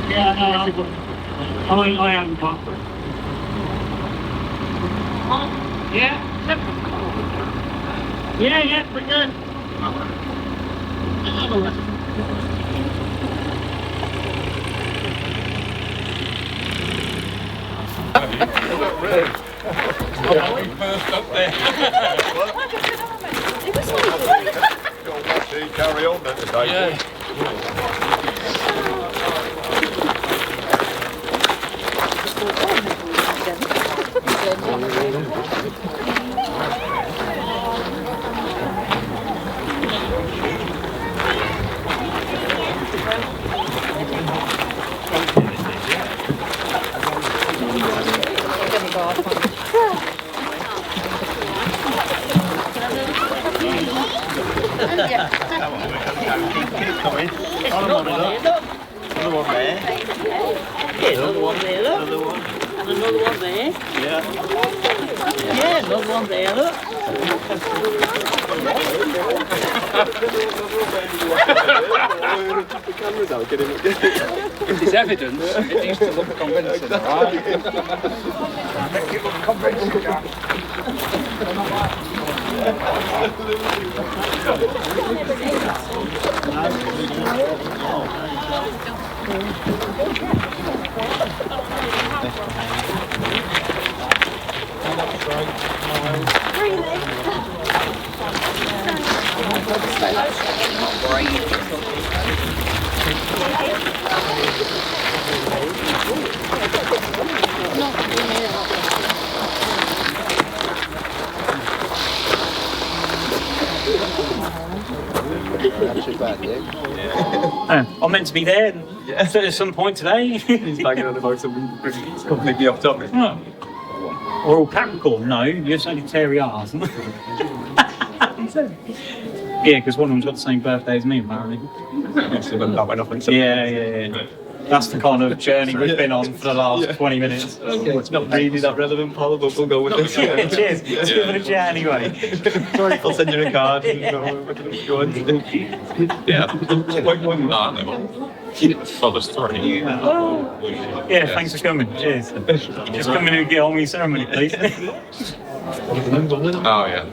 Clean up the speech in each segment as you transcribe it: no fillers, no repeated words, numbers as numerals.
Yeah, no, I haven't got. Yeah, we're good. First up there. Carry on then today. Yeah. Another one there. Yeah, another one there, look. Another one. And another one there. Yeah. Yeah, another one there, look. If there's evidence, it needs to look convincing, right? Make it look convincing, Jack. I'm meant to be there at some point today. He's banging on about something completely off topic. Oh. We're all Capricorn. No, you're Sagittarius. Yeah, because one of them's got the same birthday as me, apparently. That went off on something. Yeah. That's the kind of journey we've been on for the last 20 minutes. Okay, it's not really that relevant, Paul, but we'll go with this. Yeah, cheers. Let's give it a chat anyway. Sorry, I'll send you a card. Go on. Yeah. For the story. Yeah, thanks for coming. Cheers. Just come in and get on with your ceremony, please. Oh yeah.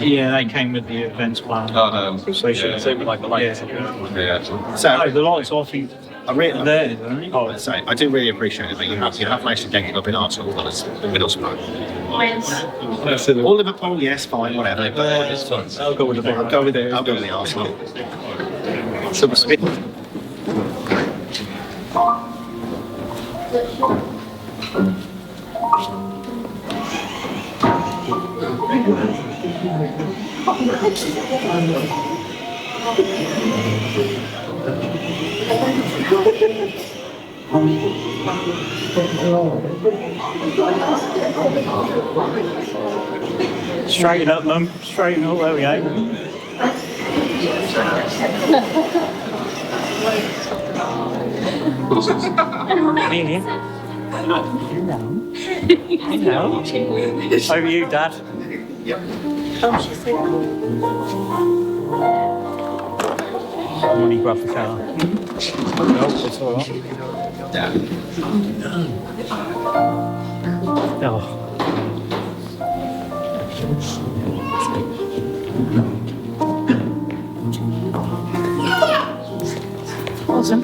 Yeah, they came with the events plan. Oh no. So they should Same with like the lights. Yeah. So the lights, I think, I really, there, don't they? I say, I do really appreciate it that you have managed to get it up in art school as Middlesbrough. All Liverpool, yes, fine, whatever. But I'll go with the I'll go with the Arsenal. Super speed. Straighten up, mum. Straighten up. There we go. Really? Hello. Over you, Dad. Money, grab the car. No, it's all right. Oh. Awesome.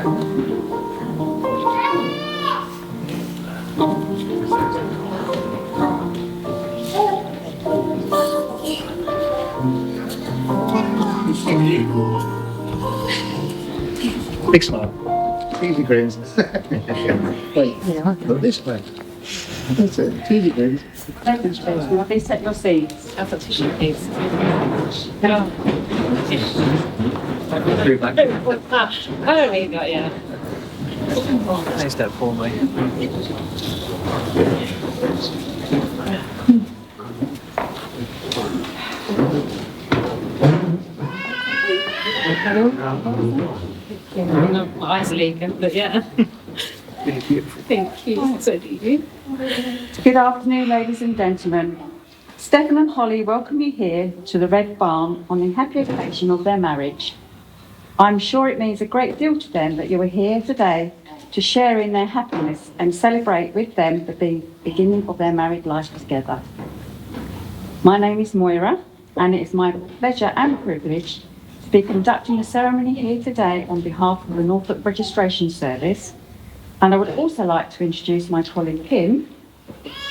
Big smile. Easy grins. Wait, look this way. That's it. Easy grins. Please take your seats. I've got tissue, please. Oh, there you go, yeah. Nice that for me. My eyes are leaking, but yeah. Thank you. So do you. Good afternoon, ladies and gentlemen. Stefan and Holly welcome you here to the Red Barn on the happy occasion of their marriage. I'm sure it means a great deal to them that you are here today to share in their happiness and celebrate with them the beginning of their married life together. My name is Moira, and it is my pleasure and privilege to be conducting the ceremony here today on behalf of the Norfolk Registration Service. And I would also like to introduce my colleague Kim,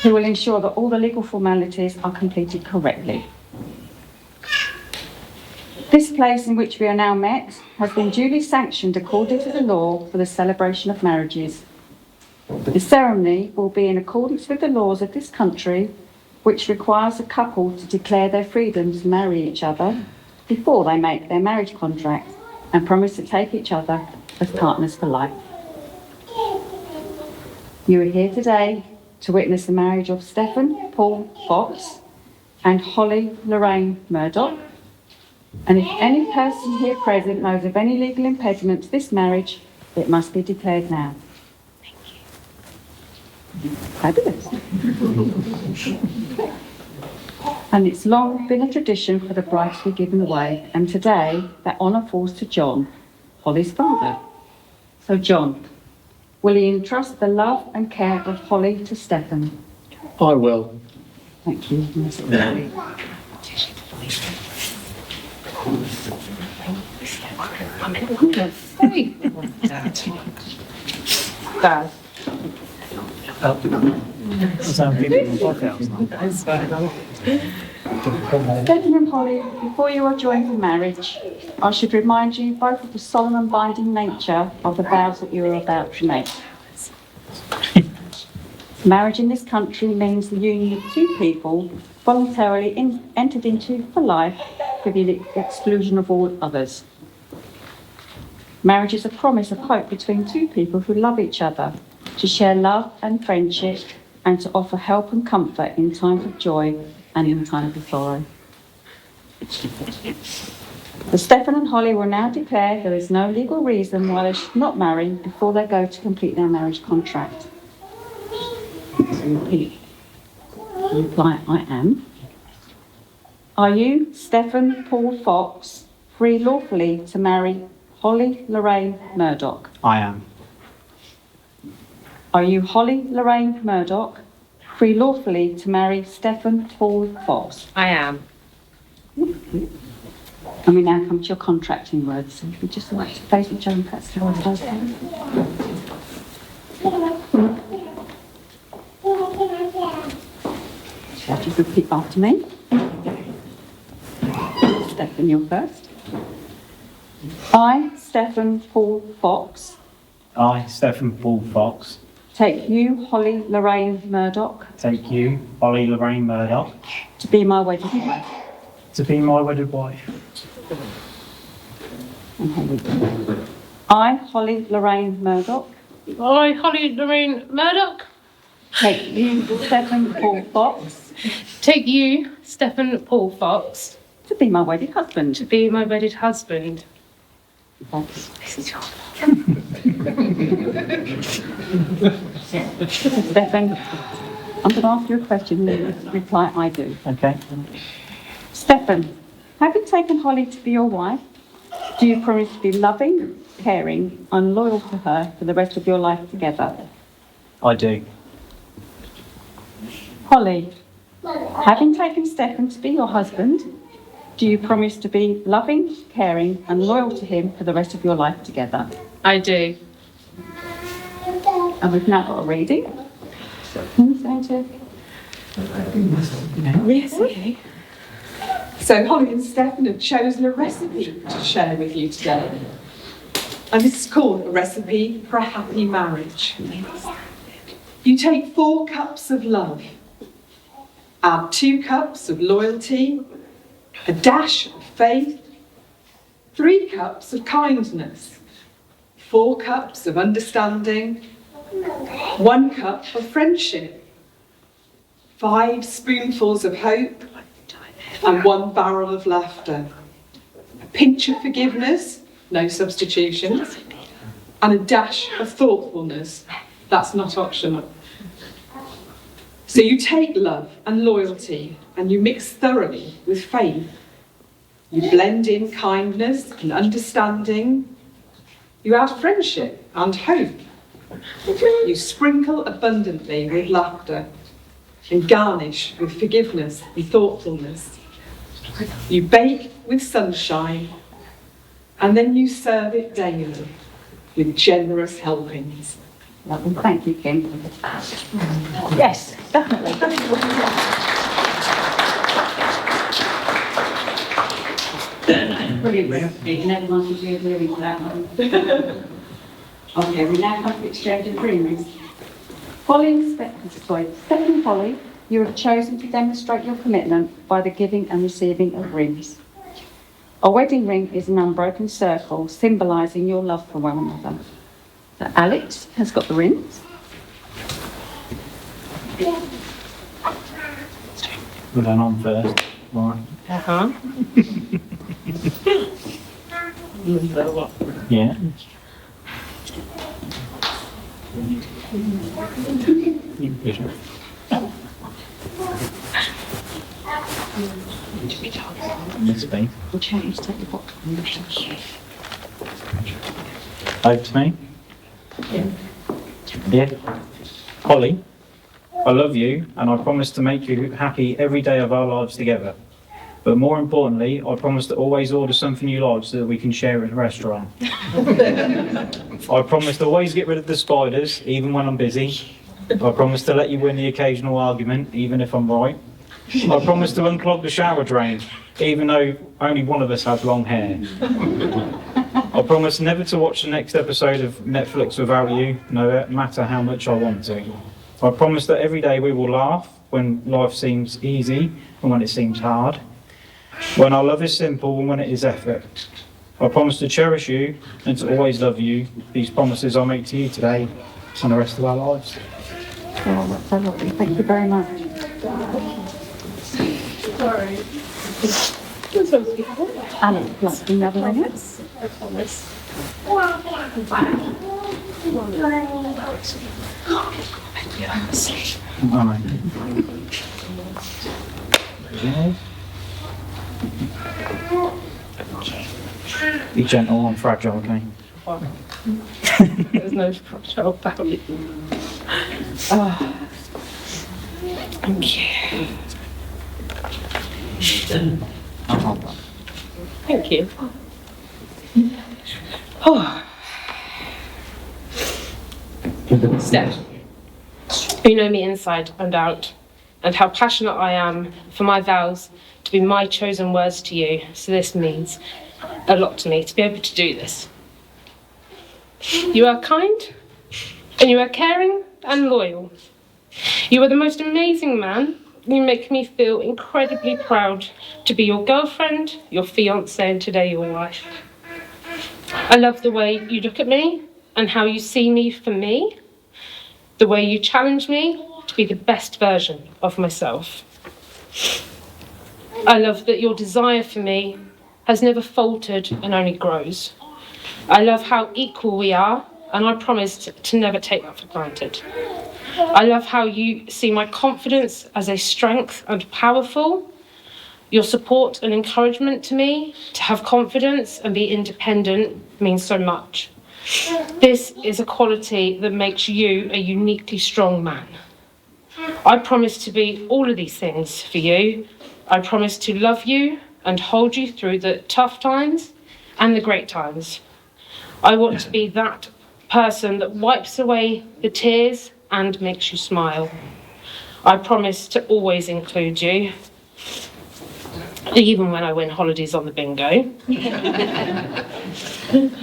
who will ensure that all the legal formalities are completed correctly. This place in which we are now met has been duly sanctioned according to the law for the celebration of marriages. The ceremony will be in accordance with the laws of this country, which requires a couple to declare their freedom to marry each other before they make their marriage contract and promise to take each other as partners for life. You are here today to witness the marriage of Stefan Paul Fox and Holly Lorraine Murdoch. And if any person here present knows of any legal impediment to this marriage, it must be declared now. Thank you. Fabulous. And it's long been a tradition for the bride to be given away, and today that honour falls to John, Holly's father. So John, will you entrust the love and care of Holly to Stefan? I will. Thank you. Dad. Some people in podcast. Stefan and Holly, before you are joined in marriage, I should remind you both of the solemn and binding nature of the vows that you are about to make. Marriage in this country means the union of two people voluntarily entered into for life with the exclusion of all others. Marriage is a promise of hope between two people who love each other, to share love and friendship, and to offer help and comfort in times of joy and in times of sorrow. The Stefan and Holly will now declare there is no legal reason why they should not marry before they go to complete their marriage contract. So repeat. Reply, I am. Are you, Stefan Paul Fox, free lawfully to marry Holly Lorraine Murdoch? I am. Are you, Holly Lorraine Murdoch, free lawfully to marry Stefan Paul Fox? I am. And we now come to your contracting words. So if we just like to face each other and press how it does. Shall you repeat after me? Stefan, you're first. I, Stefan Paul Fox, I, Stefan Paul Fox, take you, Holly Lorraine Murdoch, take you, Holly Lorraine Murdoch, to be my wedded wife. to be my wedded wife. I, Holly Lorraine Murdoch, I, Holly Lorraine Murdoch, take you, Stefan Paul Fox, take you, Stefan Paul Fox, to be my wedded husband. to be my wedded husband. This is your Stefan, I'm going to ask you a question and you reply, I do. Okay. Stefan, having taken Holly to be your wife, do you promise to be loving, caring, and loyal to her for the rest of your life together? I do. Holly, having taken Stefan to be your husband, do you promise to be loving, caring, and loyal to him for the rest of your life together? I do. And we've now got a reading. Who's going to? Yes, okay. So Holly and Stefan have chosen a recipe to share with you today. And this is called a recipe for a happy marriage. You take 4 cups of love, add 2 cups of loyalty, a dash of faith, 3 cups of kindness, 4 cups of understanding, 1 cup of friendship, 5 spoonfuls of hope, and 1 barrel of laughter, a pinch of forgiveness, no substitutions, and a dash of thoughtfulness, that's not optional. So you take love and loyalty and you mix thoroughly with faith. You blend in kindness and understanding. You add friendship and hope. You sprinkle abundantly with laughter and garnish with forgiveness and thoughtfulness. You bake with sunshine and then you serve it daily with generous helpings. Lovely. Thank you, Kim. Yes, definitely. Brilliant recipe, and everyone should be agreeing with that one. Okay, we now come to exchange of rings. Stefan Holly, you have chosen to demonstrate your commitment by the giving and receiving of rings. A wedding ring is an unbroken circle symbolising your love for one another. So Alex has got the rings. Put that on first. Right. Uh-huh. Yeah. Yes, babe. We'll change to the bottom. Over to me. Yeah. Holly, I love you and I promise to make you happy every day of our lives together. But more importantly, I promise to always order something you like so that we can share at a restaurant. I promise to always get rid of the spiders, even when I'm busy. I promise to let you win the occasional argument, even if I'm right. I promise to unclog the shower drain, even though only one of us has long hair. I promise never to watch the next episode of Netflix without you, no matter how much I want to. I promise that every day we will laugh when life seems easy and when it seems hard. When our love is simple and when it is effort. I promise to cherish you and to always love you. These promises I make to you today and the rest of our lives. Oh, that's so lovely. Thank you very much. Sorry. Alex, like the other ring? I promise. Be gentle and fragile, okay? There's no fragile about it. Oh. Thank you. Thank you. Oh. Steph, you know me inside and out, and how passionate I am for my vows to be my chosen words to you. So this means a lot to me to be able to do this. You are kind, and you are caring and loyal. You are the most amazing man. You make me feel incredibly proud to be your girlfriend, your fiancée, and today your wife. I love the way you look at me and how you see me for me, the way you challenge me to be the best version of myself. I love that your desire for me has never faltered and only grows. I love how equal we are, and I promise to never take that for granted. I love how you see my confidence as a strength and powerful. Your support and encouragement to me to have confidence and be independent means so much. This is a quality that makes you a uniquely strong man. I promise to be all of these things for you. I promise to love you and hold you through the tough times and the great times. I want to be that person that wipes away the tears and makes you smile. I promise to always include you, even when I win holidays on the bingo.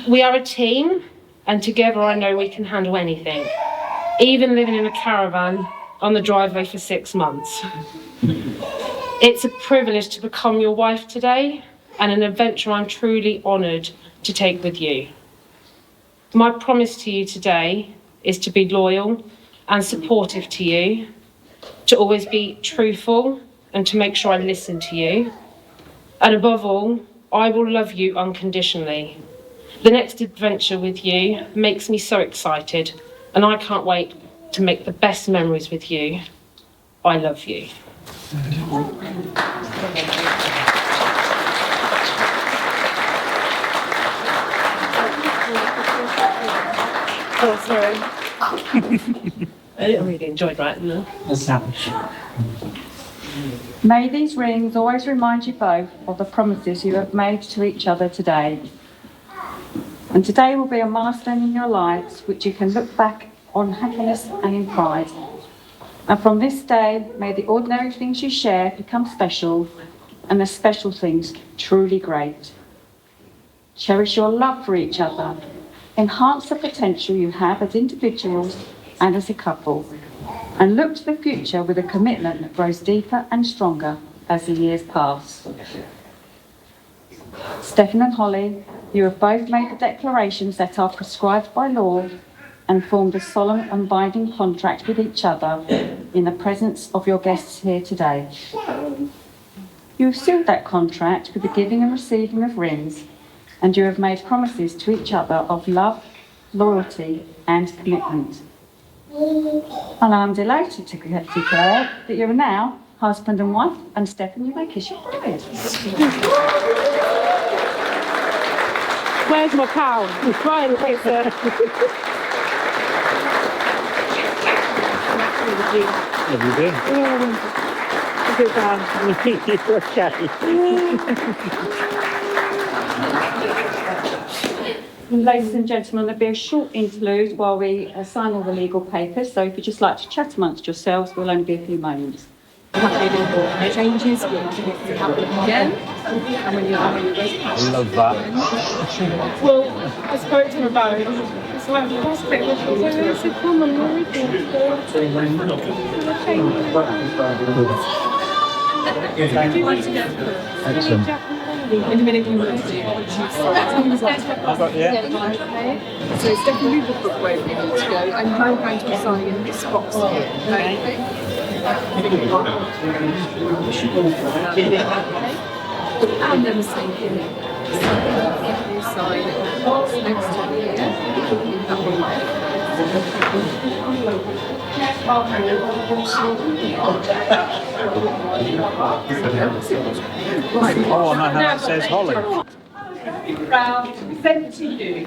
We are a team, and together I know we can handle anything, even living in a caravan on the driveway for 6 months. It's a privilege to become your wife today, and an adventure I'm truly honoured to take with you. My promise to you today is to be loyal and supportive to you, to always be truthful and to make sure I listen to you. And above all, I will love you unconditionally. The next adventure with you makes me so excited, and I can't wait to make the best memories with you. I love you. Oh, sorry. I really enjoyed writing them. May these rings always remind you both of the promises you have made to each other today. And today will be a milestone in your lives which you can look back on happiness and in pride. And from this day, may the ordinary things you share become special and the special things truly great. Cherish your love for each other. Enhance the potential you have as individuals and as a couple. And look to the future with a commitment that grows deeper and stronger as the years pass. Stefan and Holly, you have both made the declarations that are prescribed by law and formed a solemn and binding contract with each other in the presence of your guests here today. You have sealed that contract with the giving and receiving of rings, and you have made promises to each other of love, loyalty, and commitment. And I'm delighted to declare that you are now husband and wife, and Stefan, you may kiss your bride. Where's my cow? I'm crying with her. Have you been? Ladies and gentlemen, there'll be a short interlude while we sign all the legal papers, so if you'd just like to chat amongst yourselves, we'll only be a few moments. Changes will happen again. And when you're I love that. Well, I spoke to him about it. It's like, that's a bit of a so come on, Excellent. in a minute you will see. Yeah. So it's definitely the book where you need to go, and you're going to be signing in this box here. Okay? And then the same thing. You sign the box next to here. That one there. Oh, and that hat says Holly. Very proud to present to you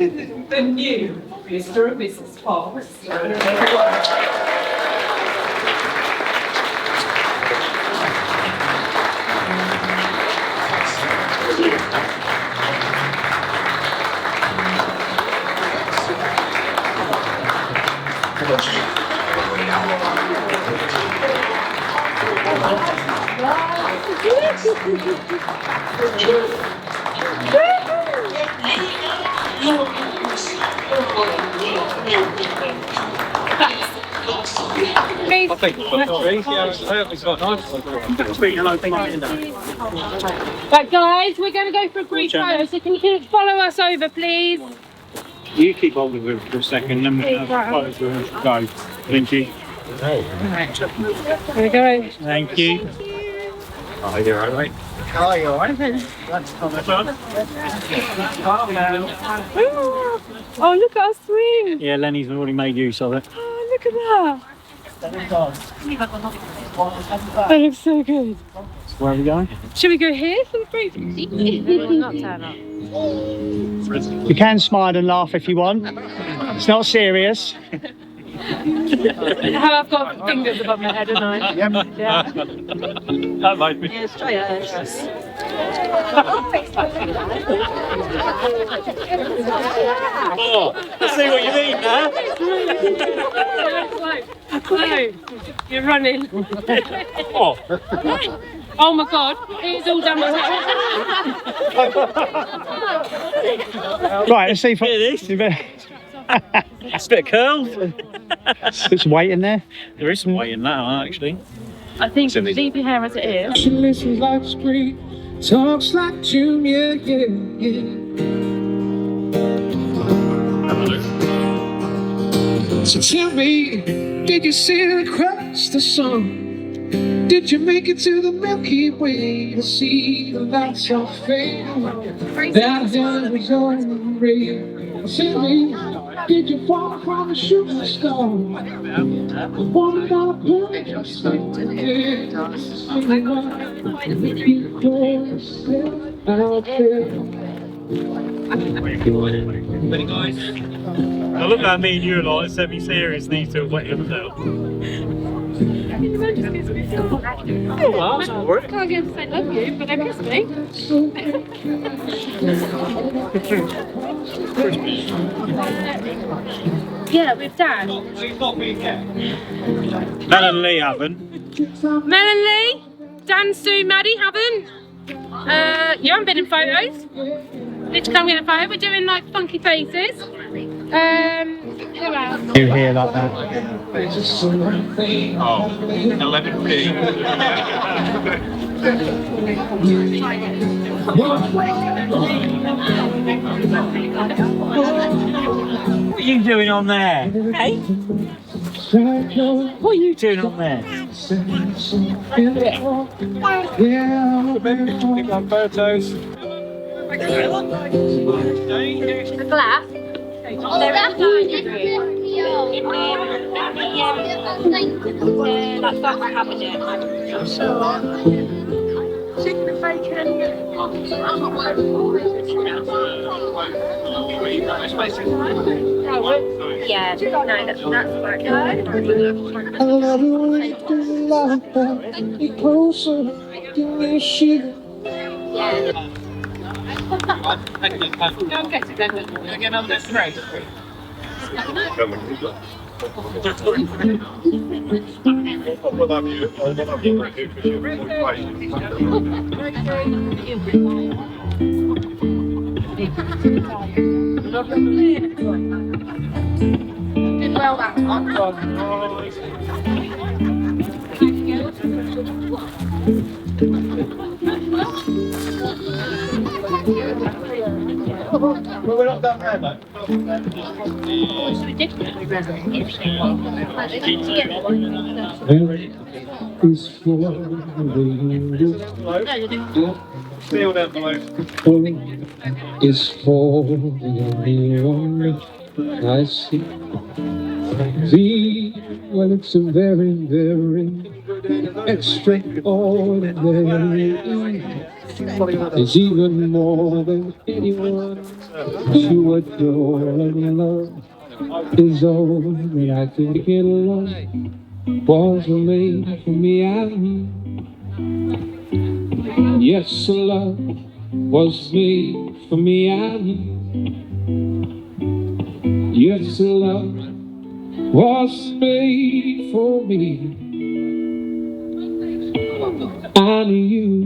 the new Mr. and Mrs. Fox. Right, guys, we're going to go for a group photo, so can you follow us over, please? You keep holding it for a second, then we'll have photos with him. Go. Thank you. There we go. Thank you. Oh, you're all right. Oh, you're right. Oh, look at us swim. Yeah, Lenny's already made use of it. Oh, look at that. That looks so good. So where are we going? Should we go here for the group? Not turn up. You can smile and laugh if you want. It's not serious. How I've got fingers above my head, haven't I? Yeah. That might be. Yes, try it. Oh, I see what you mean now. No, you're running. Oh. Oh my god, it's all done with Right, let's see if It's a bit of curl. it's weight in there. There is some weight in that one, actually. I think leave your hair as it is. She listens like spring, talks like June, yeah, yeah, yeah. So tell me, did you sail across the sun? Did you make it to the Milky Way to see the lights of fame? That done was on the rail. Tell me, did you fall from a shooting star? Woman on a plane, yeah. Out there. I look at me and you like semi-serious, these two wetting themselves. Oh, well, that's all right. Can't get to say love you, but they kiss me. Yeah, with Dad. Mel and Lee haven't. Mel and Lee, Dan, Sue, Maddie haven't. You haven't been in photos. Need to come get a photo. We're doing like funky faces. Who else? You hear like that? Oh, 11p. What are you doing on there? Hey? What are you doing on there? Big on photos. The glass. They're outside. That's what happened. Chicken and bacon. Yeah, no, that's right. I love you when you do like that. Be closer, give me a shit. Go and get it then. Again, on this thread. Did well that time. Well, we're not done there, mate. Is for the Sealed envelope. is for the only I see. Well, it's a very, very extraordinary. It's even more than anyone to adore and love is all that I think it love was made for me and you. Yes, love was made for me and you. Yes, love was made for me and you.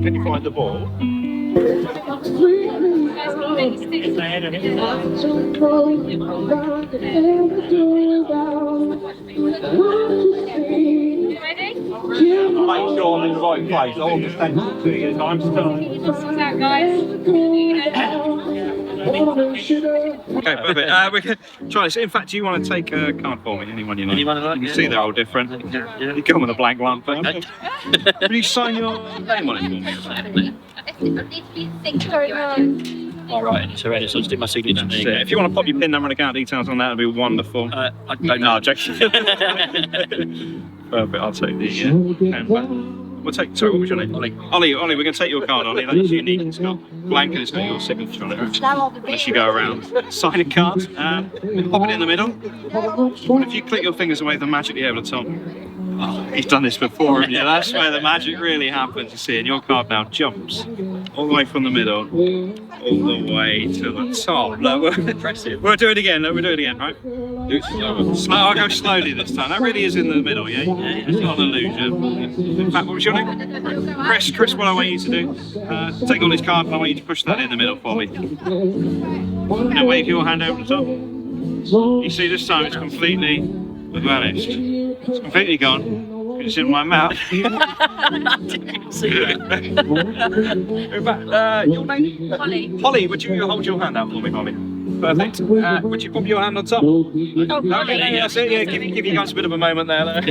Can you find the ball? Make sure I'm in the right place. I'll understand to you. Time to time. Okay, perfect. We can try this. In fact, do you want to take a card for me? Anyone you like? Anyone I like? You can see they're all different. You come with a blank one. But will you sign your name on it for me? Thank you very much. All right, it's already, so I'll just do my signature. That's it. If you want to pop your PIN number and account details on that, that'd be wonderful. I don't know. Perfect. I'll take the pen back. We'll take. Sorry, what was your name? Ollie. Ollie, we're going to take your card, Ollie. That's unique. It's got blank and it's got your signature on it. Unless you go around, sign a card, pop it in the middle. And if you click your fingers away, they'll magically over the top. Oh, you've done this before, haven't you? That's where the magic really happens, you see. And your card now jumps all the way from the middle, all the way to the top. Look, impressive. We'll do it again. Look, we'll do it again, right? Do it slower. I'll go slowly this time. That really is in the middle, yeah? It's not an illusion. In fact, what was your name? Chris, what I want you to do, take on this card and I want you to push that in the middle for me. Now wave your hand over the top. You see, this time it's completely vanished. It's completely gone. It's in my mouth. I didn't see that. In fact, your name? Holly. Holly, would you hold your hand out for me, Holly? Perfect. Would you pop your hand on top? Okay, that's it. Yeah, give you guys a bit of a moment there.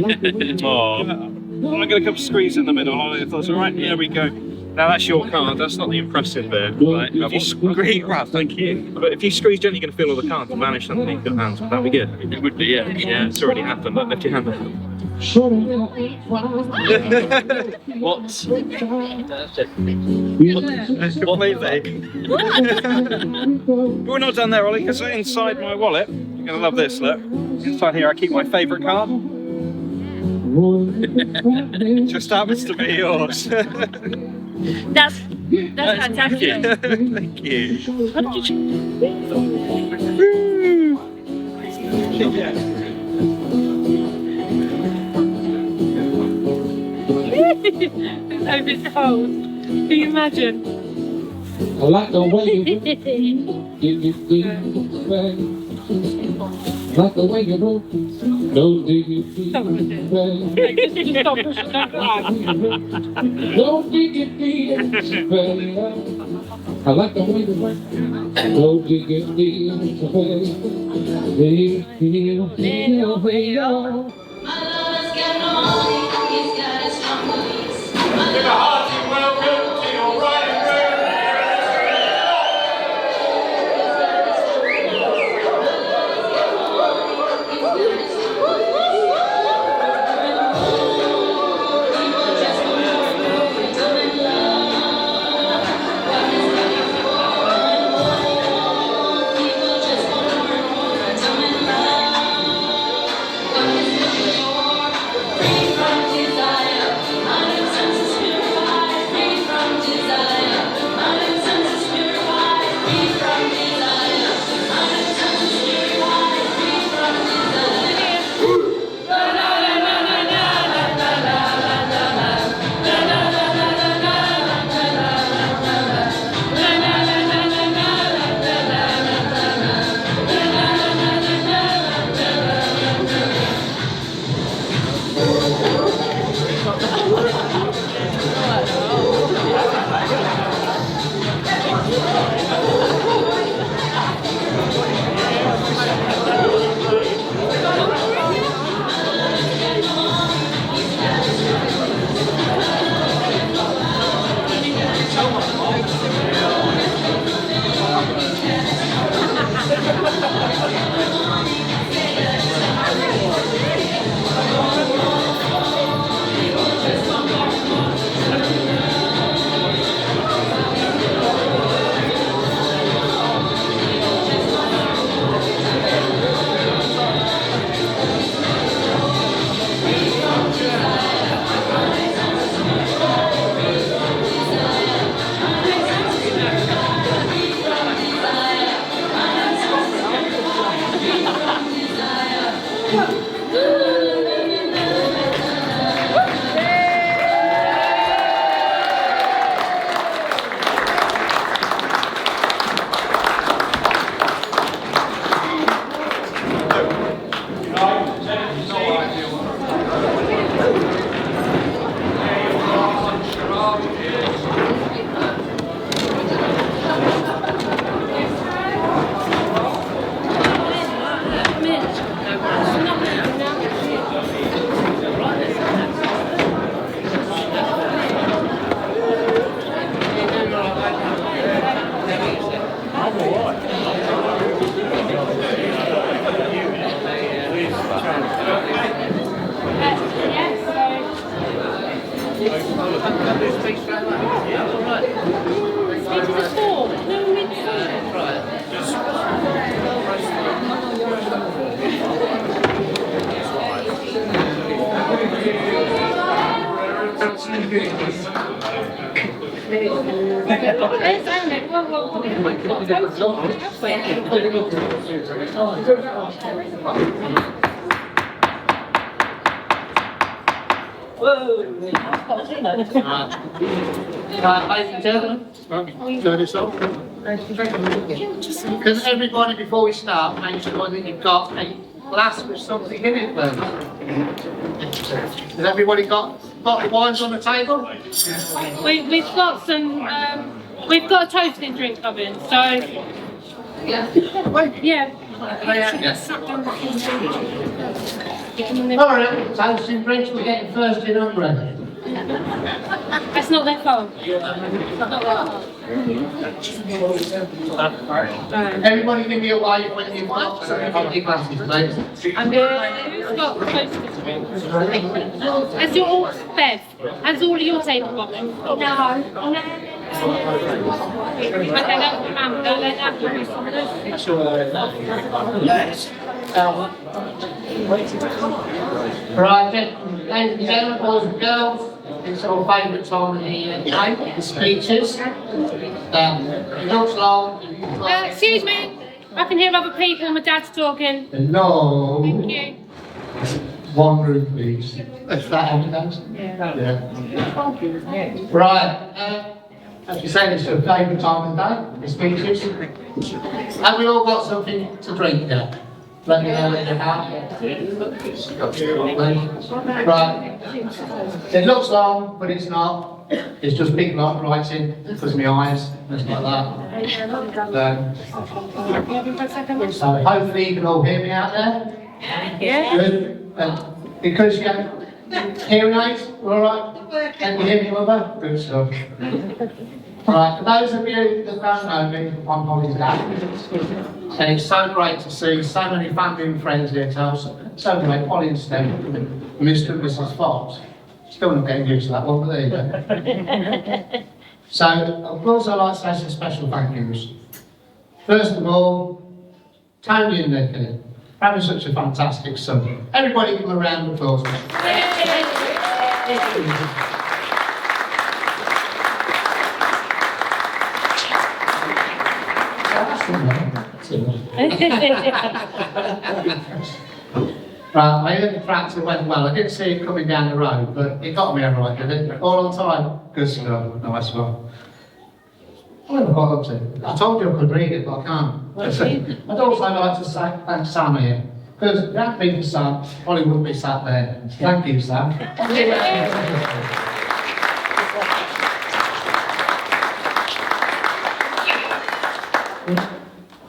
Oh. I'm going to come squeeze in the middle. If that's all right. Here we go. Now that's your card. That's not the impressive bit. Right? If you squeeze, right, thank you. But if you squeeze gently, you're going to feel all the cards vanish underneath your hands. Would that be good? It would be. Yeah. Yeah. It's already happened. Look, lift your hand up. What? Completely. We're not done there, Ollie, because inside my wallet, you're going to love this, look. Inside here, I keep my favourite card. Just happens to be yours. That's fantastic. Thank you. How did you? It's over cold. Can you imagine? I like the way you do. Like the way you do. Don't dig it deep. Don't dig it deep. I like the way you work. Don't dig it deep. Ladies and gentlemen, Turn this off. Can everybody, before we start, make sure that you've got a glass with something in it, please? Has everybody got bottle of wines on the table? We've got some, we've got a toasting drink coming, so. Yeah. All right, toasting drinks, we're getting thirsty and hungry. That's not their fault. Everybody give me a wave when you've got something on your glasses, please. I'm good. Who's got toasting drinks? Has your all, Bev, has all of your table got them? No. Okay, that's don't let that be someone else. Right, ladies and gentlemen, boys and girls, it's our favourite time of the day, the speeches. It looks long. Excuse me, I can hear other people. My dad's talking. No. Thank you. One group, please. Is that evidence? Yeah. Right, as you say, it's your favourite time of the day, the speeches. Have we all got something to drink there? Let me know that you have. Right. It looks long, but it's not. It's just big long writing because of my eyes, things like that. So hopefully you can all hear me out there. Yeah. Good. Because you have hearing aids, all right? Can you hear me, Mother? Good stuff. Right, for those of you that don't know me, I'm Holly's dad. And it's so great to see so many family and friends here too. So great, Holly Stefan, Mr. and Mrs. Fox. Still not getting used to that one, but there you go. So, I'd also like to say some special thank yous. First of all, Tony and Nicky, having such a fantastic son. Everybody give them a round of applause. Right, I heard the tractor went well. I didn't see it coming down the road, but it got me all right, did it? All on time. Good stuff. Nice one. What have I got up to? I told you I could read it, but I can't. I'd also like to thank Sam here. Because if it hadn't been for Sam, Holly wouldn't be sat there. Thank you, Sam.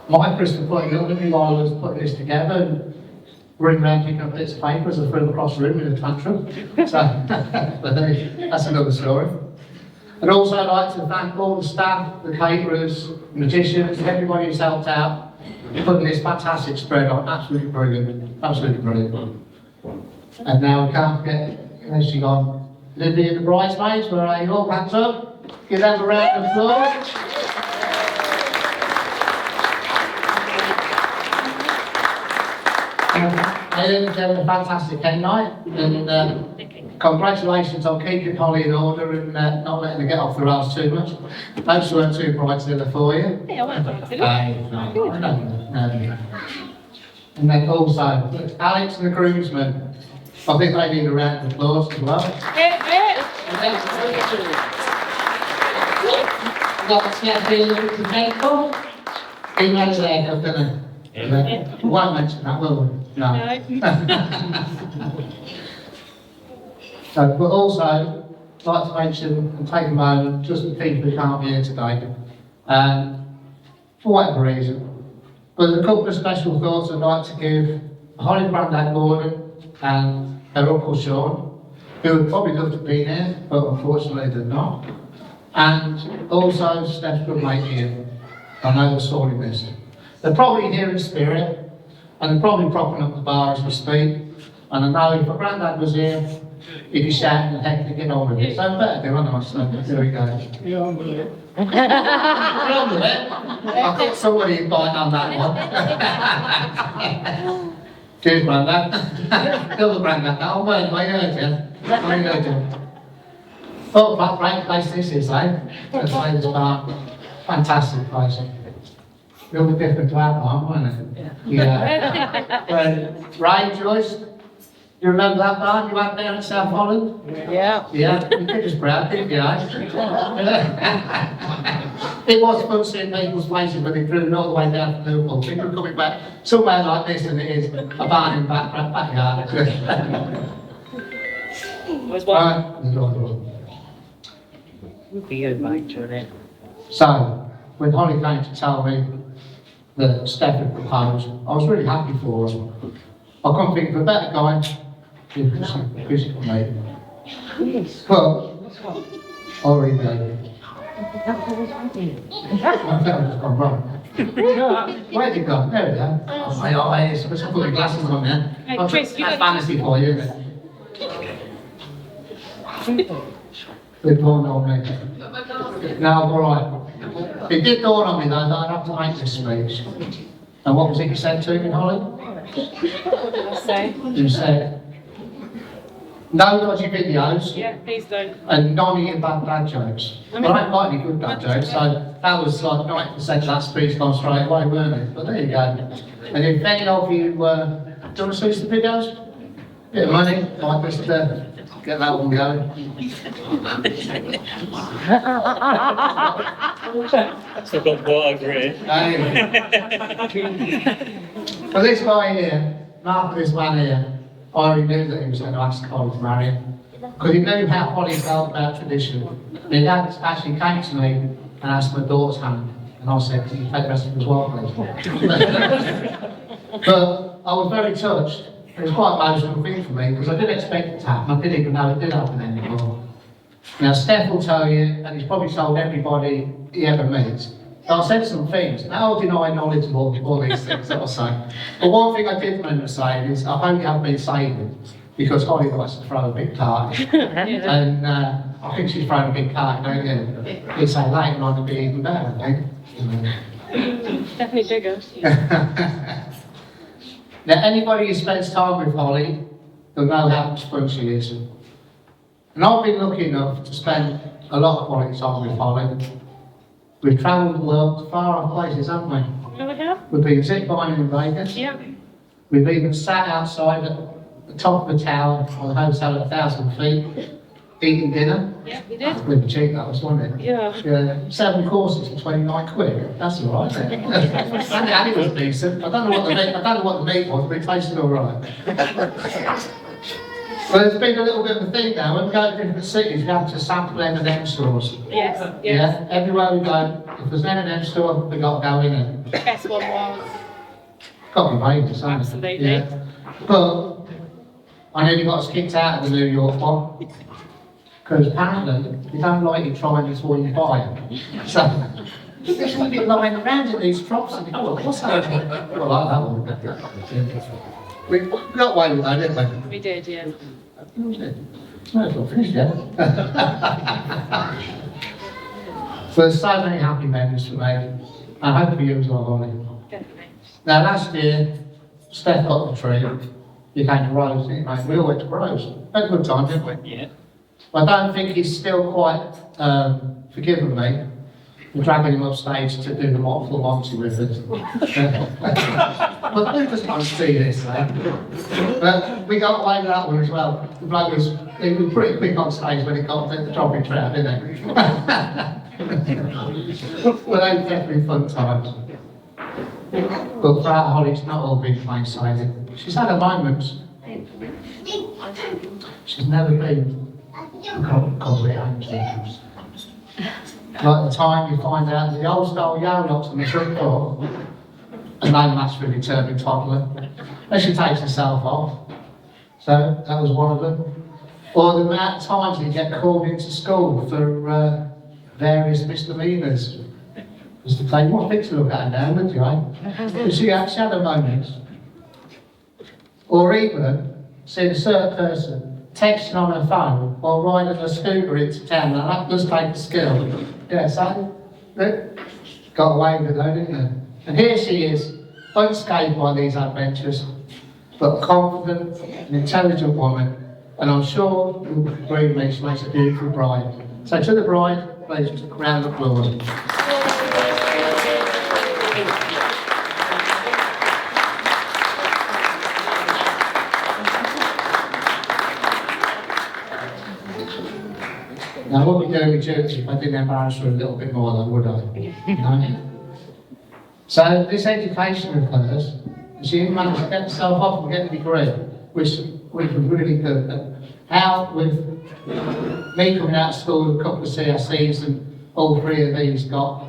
My crystal ball, looked at me while I was putting this together and running around picking up bits of paper as I threw them across the room in a tantrum. So, but that's another story. I'd also like to thank all the staff, the caterers, magicians, everybody who's helped out putting this fantastic spread on. Absolutely brilliant. Absolutely brilliant. And now we can't forget, unless you got Libby and the bridesmaids, where are you all? Hands up. Give them a round of applause. I think they had a fantastic end night, and congratulations on keeping Holly in order and not letting her get off the rails too much. Hope she weren't too bridezilla for you. Yeah, I won't bridezilla. No. And then also, Alex and the groomsmen, I think they need a round of applause as well. Got to get a little bit painful. He made it there, didn't he? Yeah. We won't mention that, will we? No. So, but also, I'd like to mention and take a moment just for people who can't be here today, for whatever reason. But there's a couple of special thoughts I'd like to give Holly Grandad Gordon and her Uncle Sean, who would probably love to be here, but unfortunately did not. And also Steph's good mate here. I know they're sorely missing. They're probably here in spirit, and they're probably propping up the bar as we speak. And I know if my granddad was here, he'd be shouting and heck to get on with it. So I better do, aren't I? So there we go. You're on with it. You're on with it? I've got somebody to bite on that one. Cheers, Grandad. Kill the Grandad now. I heard you. I heard you. Oh, that great place this is, eh? Let's play this part. fantastic place. A little bit different to our farm, wasn't it? Yeah. Ray, Joyce, you remember that barn you went down at South Holland? Yeah. Yeah, you did us proud, didn't you? It was fun seeing people's faces when they drew all the way down to Norfolk. People coming back somewhere like this than it is a barn in backyard. Was one. Good for you, mate, doing it. So, when Holly came to tell me that Steph had proposed, I was really happy for her. I couldn't think of a better guy to physical mate. Well, I already know. I think I've just gone wrong. Where'd you go? There we go. Oh, my eyes. I should put my glasses on there. Hey, Chris, you That's got- fantasy for you, isn't it? Good dawn on me. Now, all right. It did dawn on me though that I'd have to make this speech. And what was it you said to me, Holly? What did I say? You said, no dodgy videos Yeah, please don't. and none of your bad jokes. Well, I ain't got any good bad jokes, so that was like 90% of that speech gone straight away, weren't it? But there you go. And if any of you, do you want to see some videos? Bit of money, might just get that one going. That's a good boy, I agree. For this guy here, Mark, this man here, I already knew that he was going to ask Holly to marry him. Because he knew how Holly felt about tradition. And he actually came to me and asked my daughter's hand. And I said, can you take the rest of his wife, please? But I was very touched. It was quite an emotional thing for me, because I didn't expect it to happen. I didn't even know it did happen anymore. Now, Steph will tell you, and he's probably told everybody he ever meets, that I said some things. Now, I'll deny knowledge of all these things that I say. But one thing I did remember saying is, I hope you haven't been saving, because Holly likes to throw a big party. And I think she's throwing a big party, don't you? You'd say later on it'll be even better, I think. Definitely bigger. Now, anybody who spends time with Holly will know how much fun she is. And I've been lucky enough to spend a lot of quality time with Holly. We've travelled the world to far off places, haven't we? Oh, we have? We've been zip-lining in Vegas. Yeah. We've even sat outside at the top of the tower of a hotel at 1,000 feet, eating dinner. Yeah, we did. Really cheap that was, wasn't it? Yeah. 7 courses for 29 quid. That's all right, isn't it? And it was decent. I don't know what the meat was, but it tasted all right. Well, there's been a little bit of a thing now. When we go to different cities, we have to sample M&M stores. Yes. Yeah, everywhere we go, if there's an M&M store, we got to go in it. The best one was. Got to be made, hasn't it? Absolutely. Yeah. But I nearly got us kicked out of the New York one. Because apparently, you don't like you trying before you buy them. So, there's going to be lying around in these shops and you go, well, what's that? Well, like that one. We got away with that, didn't we? We did, yeah. No, it's not finished yet. So there's so many happy memories for me. I hope for you as well, Holly. Definitely. Now, last year, Steph got the tree. You came to Rose, didn't you, mate? We all went to Rose. Had a good time, didn't we? Yeah. I don't think he's still quite forgiven me for dragging him upstage to do the full Monty with us. But who just wants to see this, eh? But we got away with that one as well. The bloke was pretty quick on stage when he got the dropping trout, didn't he? Well, they were definitely fun times. But for our Holly, it's not all been plain sailing. She's had her moments. She's never been complete angels. Like the time you find out the old style yo-locks on the front door, and no match for a determined toddler, and she takes herself off. So that was one of them. Or the amount of times you get called into school for various misdemeanours. Just to say, what thing to look at now, wouldn't you, eh? But she had her moments. Or even seeing a certain person texting on her phone while riding a scooter into town. Now that does take a skill. Yeah, so got away with it though, didn't they? And here she is, unscathed by these adventures, but a confident and intelligent woman. And I'm sure you'll agree with me, she makes a beautiful bride. So to the bride, please, just a round of applause. Now, I wouldn't be doing my duty if I didn't embarrass her a little bit more, though, would I? No? So, this education of hers, she managed to get herself off and get a degree, which was really good. How, with me coming out of school with a couple of CSEs, and all three of these got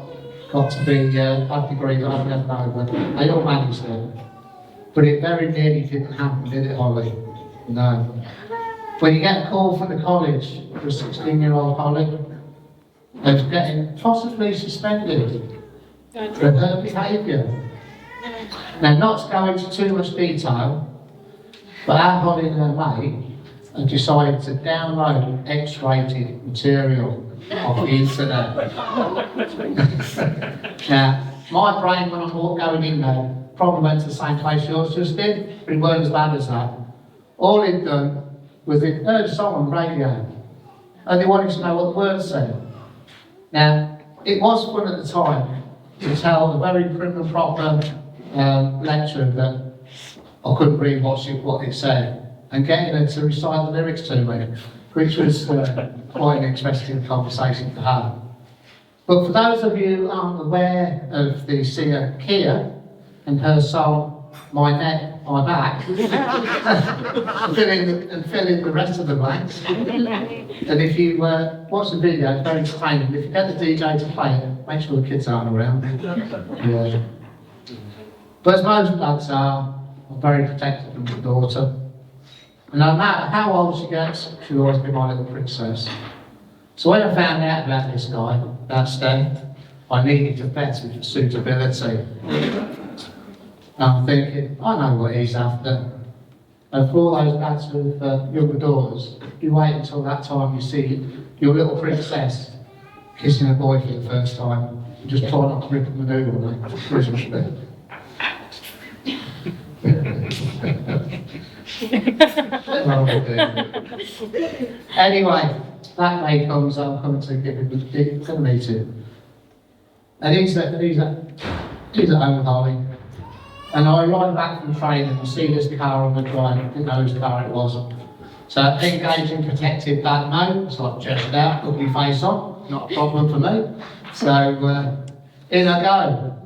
to be had degrees, I don't know, but they all managed it. But it very nearly didn't happen, did it, Holly? No. When you get a call from the college for a 16-year-old Holly, who's getting possibly suspended for her behaviour. Now, not to go into too much detail, but our Holly and her mate have decided to download X-rated material off the internet. Now, my brain when I thought going in there probably went to the same place yours just did, but it weren't as bad as that. All he'd done was he'd heard a song on the radio, and they wanted to know what the words said. Now, it was fun at the time to tell a very prim and proper lecturer that I couldn't read what it said, and getting her to recite the lyrics to me, which was quite an interesting conversation to have. But for those of you who aren't aware of the singer Kia and her song My Neck, My Back, fill in the rest of the blanks. And if you watch the video, it's very entertaining. If you get the DJ to play it, make sure the kids aren't around. Yeah. But as most dads are, I'm very protective of my daughter. And no matter how old she gets, she'll always be my little princess. So when I found out about this guy, about Steph, I needed to vet his suitability. And I'm thinking, I know what he's after. And for all those dads with younger daughters, you wait until that time you see your little princess kissing a boy for the first time. Just try not to rip the noodle, mate. Anyway, that day comes, I'm coming to give him a meeting. And he's at home with Holly. And I arrive back from training and see this car on the drive, I didn't know whose car it was. So engaging protective bad mode, it's like chested out, put my face on, not a problem for me. So in I go.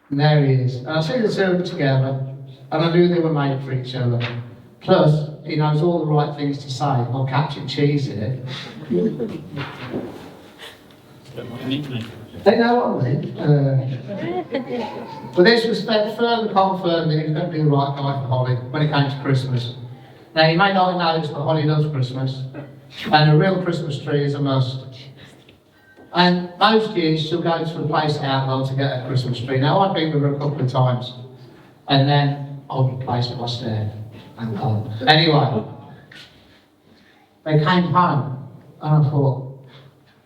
And there he is. And I see the two of them together, and I knew they were made for each other. Plus, he knows all the right things to say. I'm catching cheese here. They know what I mean. But this was further confirmed that he was going to be the right guy for Holly when it came to Christmas. Now, you may not know this, but Holly loves Christmas. And a real Christmas tree is a must. And most years she'll go to a place out to get a Christmas tree. Now, I've been with her a couple of times. And then I'll replace my stair. Anyway, they came home, and I thought,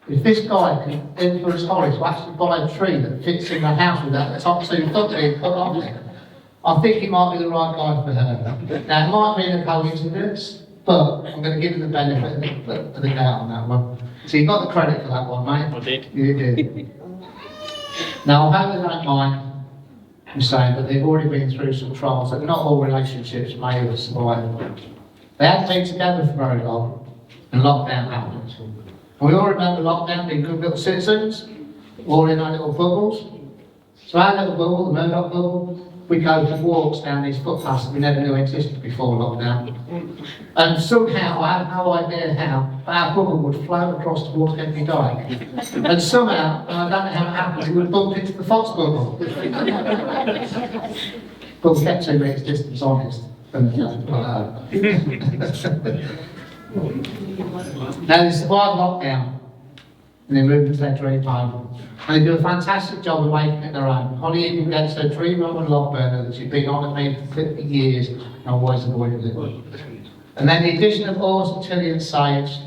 if this guy can influence Holly to actually buy a tree that fits in the house without the top 2 foot being put on it, I think he might be the right guy for her. Now, it might be a coincidence, but I'm going to give him the benefit of the doubt on that one. So you got the credit for that one, mate. I did. You did. Now, I hope they don't mind. I'm saying, but they've already been through some trials that not all relationships may have survived. They hadn't been together for very long, and lockdown happened. And we all remember lockdown being good little citizens, all in our little bubbles. So our little bubble, the Murdoch bubble, we go for walks down these footpaths that we never knew existed before lockdown. And somehow, I have no idea how, our bubble would float across towards Henry Dyke. And somehow, and I don't know how it happened, it would bump into the Fox bubble. But we kept 2 meters distance, honest. Now, they survived lockdown, and they moved into their dream home. And they do a fantastic job of making it their own. Holly even gets her dream Roman log burner that she's been on at me for 50 years, and always avoided it. And then the addition of oars and Tilly and sage,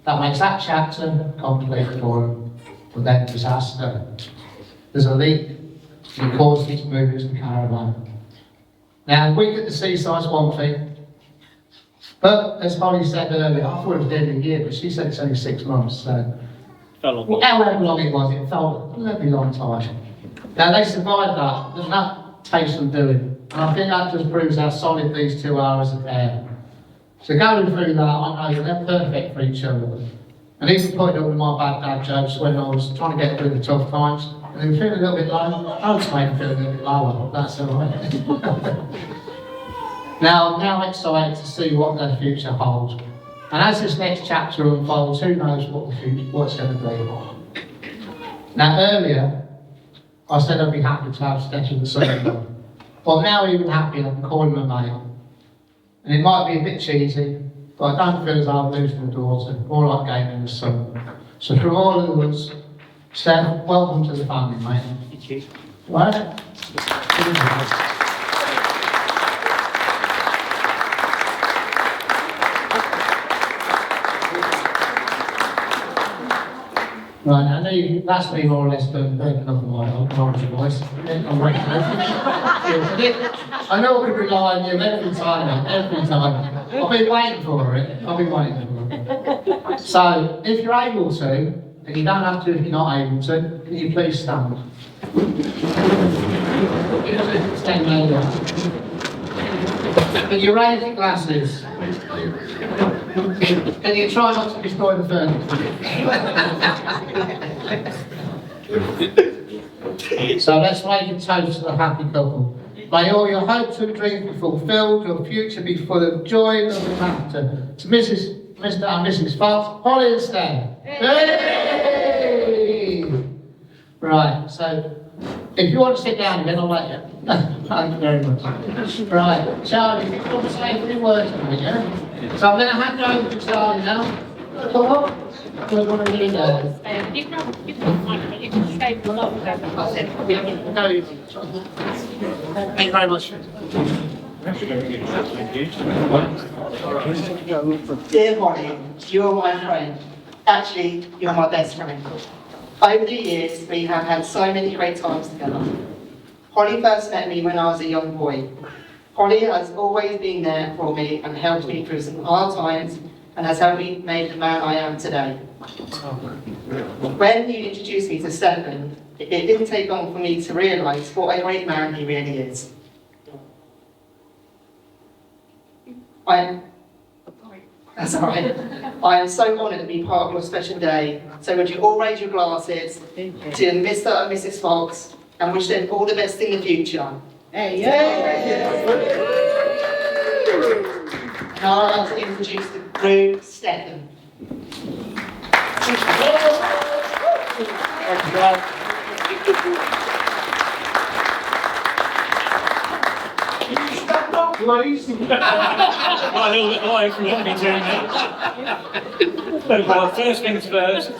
that makes that chapter complete for them. But then disaster. There's a leak, and it causes them to move into the caravan. Now, a week at the seaside's one thing, but as Holly said earlier, I thought it was dead in a year, but she said it's only 6 months, so. However long it was, it felt a bloody long time. Now, they survived that, and that takes some doing. And I think that just proves how solid these two are as a pair. So going through that, I know they're perfect for each other. And even putting up with my bad dad jokes when I was trying to get through the tough times. And they were feeling a little bit low. I was made me feel a little bit lower, but that's all right. Now, I'm now excited to see what their future holds. And as this next chapter unfolds, who knows what's going to be. Now, earlier, I said I'd be happy to have Stefan the son. Well, now even happier, I'm calling him a mate. And it might be a bit cheesy, but I don't feel as though I'm losing a daughter, more like gaining a son. So from all of us, Steph, welcome to the family, mate. Thank you. Right? Right, I know that's me more or less burning up my orange voice. I'm waiting. I know I could rely on you every time, every time. I've been waiting for it. I've been waiting for it. So, if you're able to, and you don't have to if you're not able to, can you please stand? Stand there. Can you raise your glasses? Can you try not to destroy the furniture? So let's make a toast to the happy couple. May all your hopes and dreams be fulfilled, your future be full of joy, love and laughter. To Mr. and Mrs. Fox, Holly and Stan. Hey! Right, so if you want to sit down again, I'll let you. Thank you very much. Right, Charlie, if you want to say a few words to me, yeah? So I'm going to hand over to Charlie now. Come on. We're going to do that. You can stay for longer. No. Thank you very much. Dear Holly, you're my friend. Actually, you're my best friend. Over the years, we have had so many great times together. Holly first met me when I was a young boy. Holly has always been there for me and helped me through some hard times and has helped me make the man I am today. When you introduced me to Stefan, it didn't take long for me to realise what a great man he really is. That's all right. I am so honoured to be part of your special day. So would you all raise your glasses to Mr. and Mrs. Fox and wish them all the best in the future. Hey, Now I'd like to introduce the groom, Stefan. Got a little bit high from what me doing there. Well, first things first,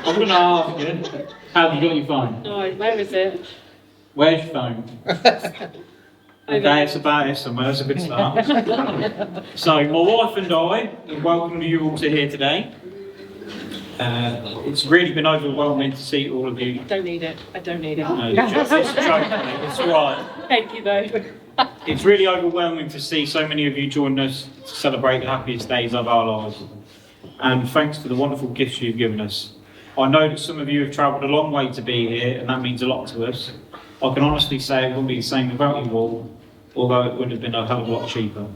I'm going to ask you, how have you got your phone? Oh, where is it? Where's your phone? Okay, it's about here somewhere, that's a good start. So, my wife and I welcome you all to here today. It's really been overwhelming to see all of you. I don't need it. I don't need it. No, it's a joke, mate. It's all right. Thank you, though. It's really overwhelming to see so many of you join us to celebrate the happiest days of our lives. And thanks for the wonderful gifts you've given us. I know that some of you have travelled a long way to be here, and that means a lot to us. I can honestly say it wouldn't be the same without you all, although it would have been a hell of a lot cheaper.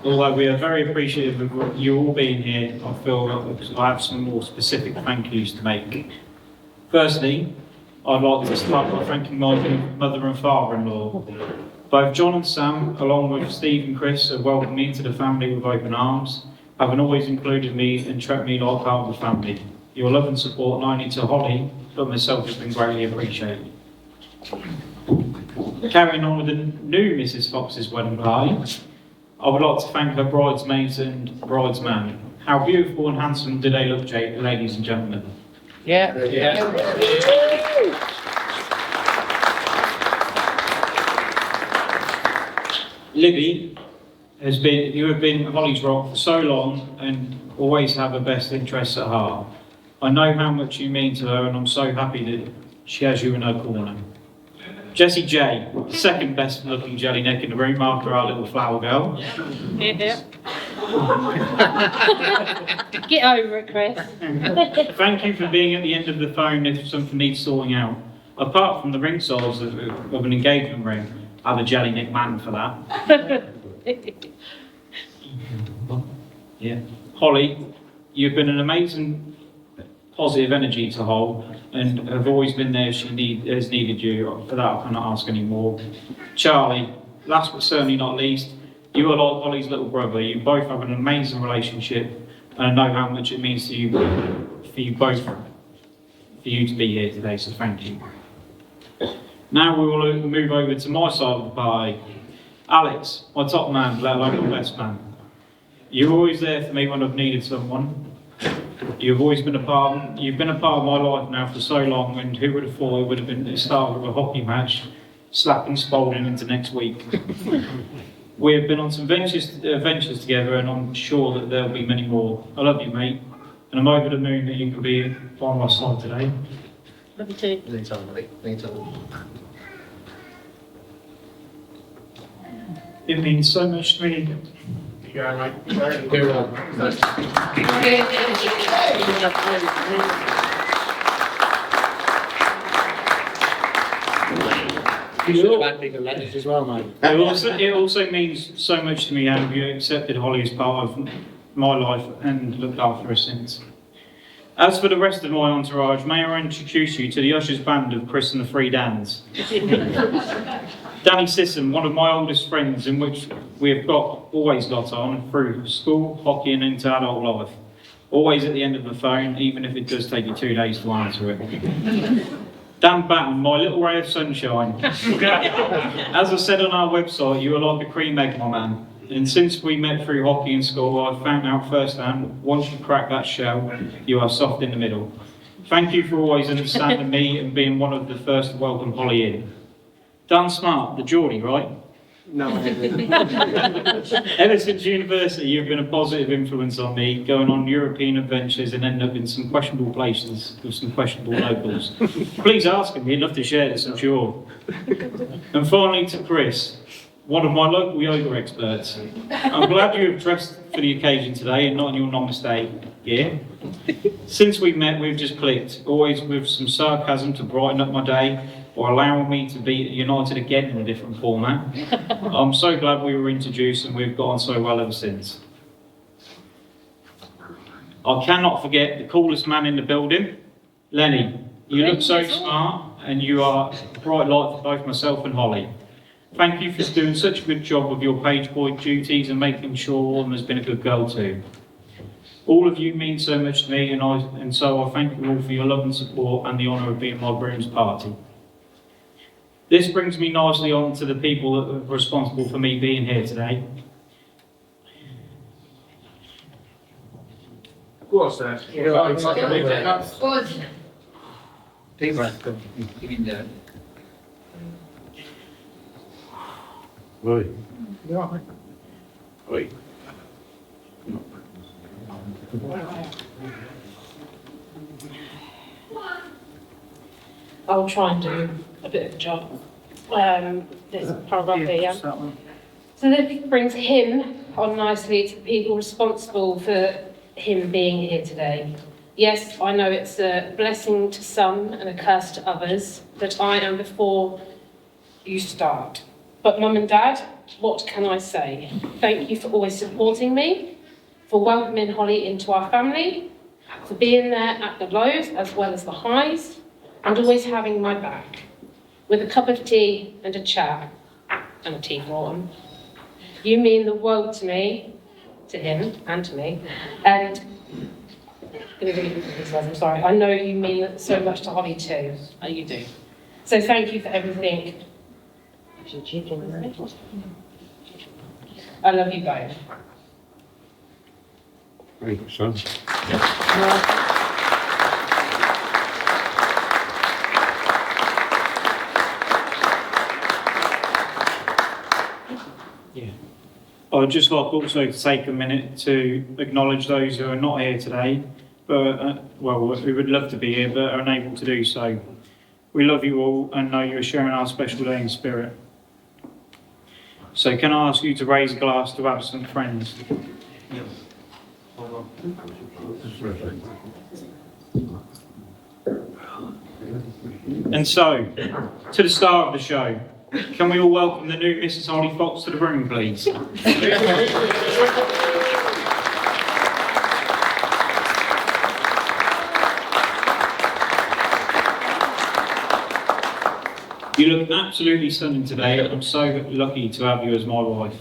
Although we are very appreciative of you all being here, I feel that I have some more specific thank yous to make. Firstly, I'd like to start by thanking my mother and father-in-law. Both John and Sam, along with Steve and Chris, have welcomed me into the family with open arms, having always included me and treated me like part of the family. Your love and support, not only to Holly, but myself, has been greatly appreciated. Carrying on with the new Mrs. Fox's wedding party, I would like to thank her bridesmaids and bridesman. How beautiful and handsome do they look, ladies and gentlemen? Yeah. Libby, you have been Holly's rock for so long and always have her best interests at heart. I know how much you mean to her, and I'm so happy that she has you in her corner. Jessie J, the second best looking jelly neck in the room after our little flower girl. Yeah. Get over it, Chris. Thank you for being at the end of the phone if something needs sorting out. Apart from the ring size of an engagement ring, I'm a jelly neck man for that. Yeah. Holly, you've been an amazing positive energy to hold and have always been there if she has needed you. For that, I cannot ask anymore. Charlie, last but certainly not least, you are like Holly's little brother. You both have an amazing relationship, and I know how much it means to you, for you both, for you to be here today, so thank you. Now we will move over to my side of the party. Alex, my top man, let alone my best man. You're always there for me when I've needed someone. You've been a part of my life now for so long, and who would have thought it would have been the start of a hockey match, slapping Spalding into next week. We have been on some adventures together, and I'm sure that there'll be many more. I love you, mate, and I'm over the moon that you can be by my side today. Love you too. It means so much to me. You should have had bigger letters as well, mate. It also means so much to me how you accepted Holly as part of my life and looked after her since. As for the rest of my entourage, may I introduce you to the Ushers Band of Chris and the Three Dans. Danny Sisson, one of my oldest friends, in which we have always got on through school, hockey and into adult life. Always at the end of the phone, even if it does take you 2 days to answer it. Dan Batten, my little ray of sunshine. As I said on our website, you are like a cream egg, my man. And since we met through hockey in school, I've found out firsthand, once you crack that shell, you are soft in the middle. Thank you for always understanding me and being one of the first to welcome Holly in. Dan Smart, the Geordie, right? No, Ever since university, you've been a positive influence on me, going on European adventures and end up in some questionable places with some questionable locals. Please ask him, he'd love to share this, I'm sure. And finally to Chris, one of my local yoga experts. I'm glad you have dressed for the occasion today and not in your non-mistake gear. Since we met, we've just clicked, always with some sarcasm to brighten up my day, or allowing me to be united again in a different format. I'm so glad we were introduced and we've got on so well ever since. I cannot forget the coolest man in the building, Lenny. You look so smart and you are a bright light for both myself and Holly. Thank you for doing such a good job of your page boy duties and making sure Warren has been a good girl too. All of you mean so much to me, and so I thank you all for your love and support and the honour of being my groom's party. This brings me nicely on to the people that are responsible for me being here today. Of course, sir. Deep breath. Oi. Oi. I'll try and do a bit of a job. There's a paragraph here, yeah. So that brings him on nicely to the people responsible for him being here today. Yes, I know it's a blessing to some and a curse to others that I am before you start. But Mum and Dad, what can I say? Thank you for always supporting me, for welcoming Holly into our family, for being there at the lows as well as the highs, and always having my back, with a cup of tea and a chat, and a tea for Autumn. You mean the world to me, to him, and to me, and I'm sorry, I know you mean so much to Holly too, you do. So thank you for everything. I love you both. Thank you, son. I'd just like also to take a minute to acknowledge those who are not here today, but, who would love to be here but are unable to do so. We love you all and know you're sharing our special day in spirit. So can I ask you to raise a glass to absent friends? And so, to the star of the show, can we all welcome the new Mrs. Holly Fox to the room, please? You look absolutely stunning today. I'm so lucky to have you as my wife.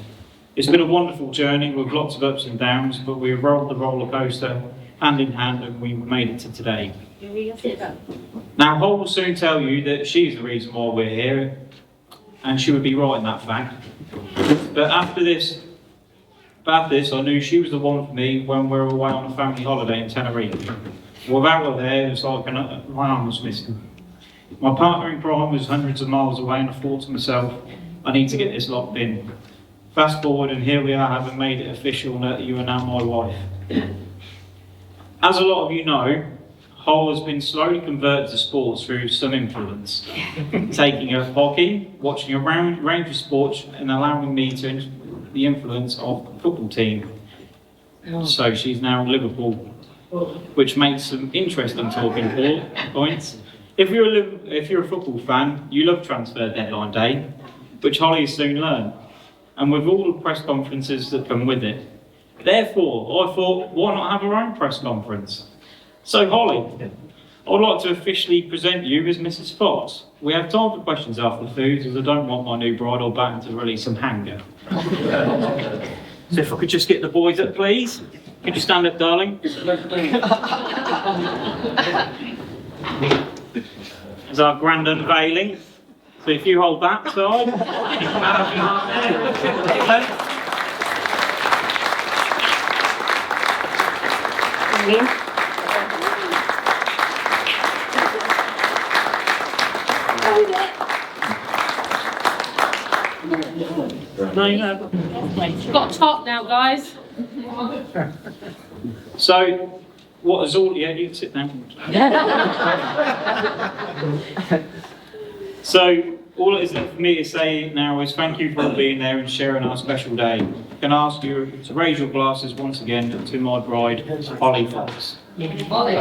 It's been a wonderful journey with lots of ups and downs, but we rode the roller coaster hand in hand and we made it to today. Now, Holly will soon tell you that she's the reason why we're here, and she would be right in that fact. But after this, I knew she was the one for me when we were away on a family holiday in Tenerife. Without her there, it was like my arm was missing. My partner in crime was hundreds of miles away, and I thought to myself, I need to get this locked in. Fast forward, and here we are, having made it official that you are now my wife. As a lot of you know, Holly has been slowly converted to sports through some influence, taking up hockey, watching a range of sports, and allowing me to the influence of the football team. So she's now Liverpool, which makes some interesting talking points. If you're a football fan, you love transfer deadline day, which Holly has soon learned, and with all the press conferences that come with it. Therefore, I thought, why not have our own press conference? So Holly, I would like to officially present you as Mrs. Fox. We have time for questions after the food, as I don't want my new bride or baton to release some hanger. So if I could just get the boys up, please. Could you stand up, darling? There's our grand unveiling. So if you hold that side, you can have No, you haven't. We've got a top now, guys. So, what is all? Yeah, you can sit down. So, all it is left for me to say now is thank you for being there and sharing our special day. I can ask you to raise your glasses once again to my bride, Holly Fox. Holly.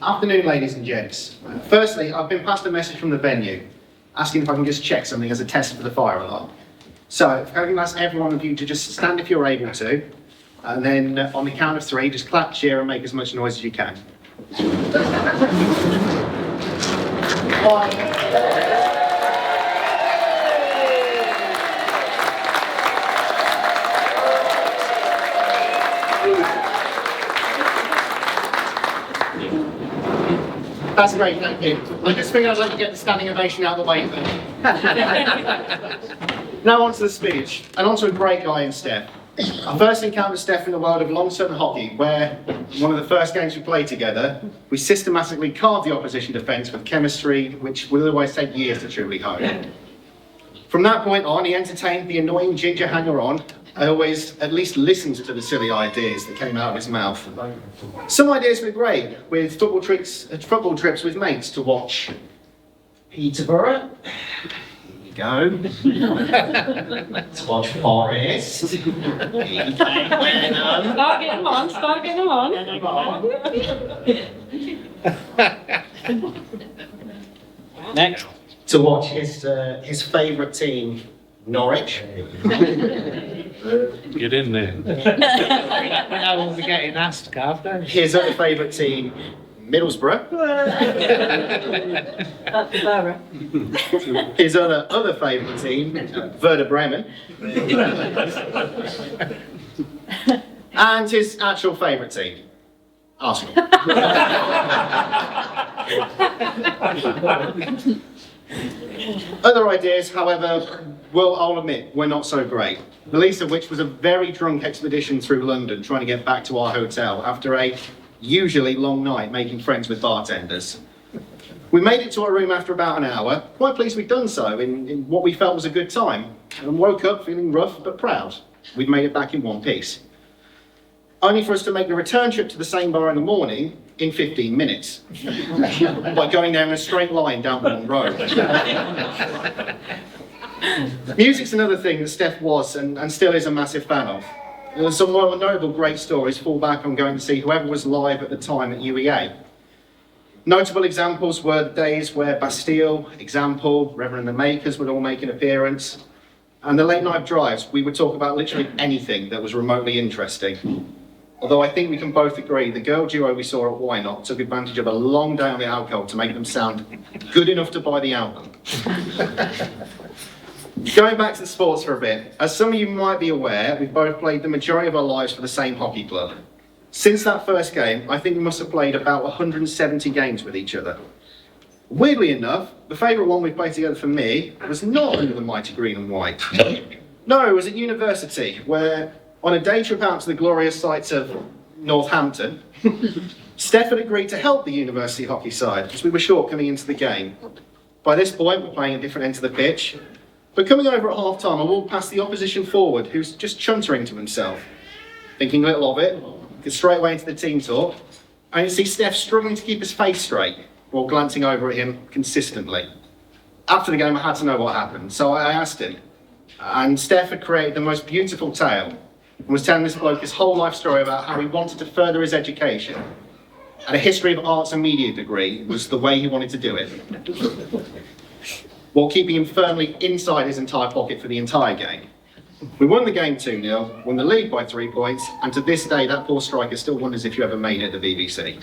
Afternoon, ladies and gents. Firstly, I've been passed a message from the venue asking if I can just check something as a test for the fire alarm. So, if I can ask every one of you to just stand if you're able to, and then on the count of 3, just clap, cheer, and make as much noise as you can. 1. That's great, thank you. I just figured I'd like to get the standing ovation out of the way first. Now on to the speech, and on to a great guy in Steph. I first encountered Steph in the world of long-term hockey, where, in one of the first games we played together, we systematically carved the opposition defence with chemistry which would otherwise take years to truly hone. From that point on, he entertained the annoying ginger hanger-on. I always at least listened to the silly ideas that came out of his mouth. Some ideas were great, with football trips with mates to watch Peterborough. Here we go. To watch Forest. Start getting them on. Next. To watch his favourite team, Norwich. Get in there. We know we'll be getting asked after. His other favourite team, Middlesbrough. That's the borough. His other favourite team, Werder Bremen. And his actual favourite team, Arsenal. Other ideas, however, I'll admit, were not so great. The least of which was a very drunk expedition through London trying to get back to our hotel after a usually long night making friends with bartenders. We made it to our room after about an hour, quite pleased we'd done so in what we felt was a good time, and woke up feeling rough but proud. We'd made it back in one piece. Only for us to make the return trip to the same bar in the morning in 15 minutes, by going down a straight line down one road. Music's another thing that Steph was and still is a massive fan of. Some more notable great stories fall back on going to see whoever was live at the time at UEA. Notable examples were the days where Bastille, Example, Reverend and the Makers would all make an appearance. And the late night drives, we would talk about literally anything that was remotely interesting. Although I think we can both agree, the girl duo we saw at Why Not took advantage of a long day on the alcohol to make them sound good enough to buy the album. Going back to the sports for a bit, as some of you might be aware, we've both played the majority of our lives for the same hockey club. Since that first game, I think we must have played about 170 games with each other. Weirdly enough, the favourite one we played together for me was not under the mighty green and white. No, it was at university, where on a day trip out to the glorious sights of Northampton, Steph had agreed to help the university hockey side, as we were short coming into the game. By this point, we're playing at different ends of the pitch, but coming over at half-time, I walked past the opposition forward, who's just chuntering to himself. Thinking little of it, get straight away into the team talk, and you see Steph struggling to keep his face straight, while glancing over at him consistently. After the game, I had to know what happened, so I asked him. And Steph had created the most beautiful tale, and was telling this bloke his whole life story about how he wanted to further his education. And a history of arts and media degree was the way he wanted to do it. While keeping him firmly inside his entire pocket for the entire game. We won the game 2-0, won the league by 3 points, and to this day that poor striker still wonders if you ever made it at the BBC.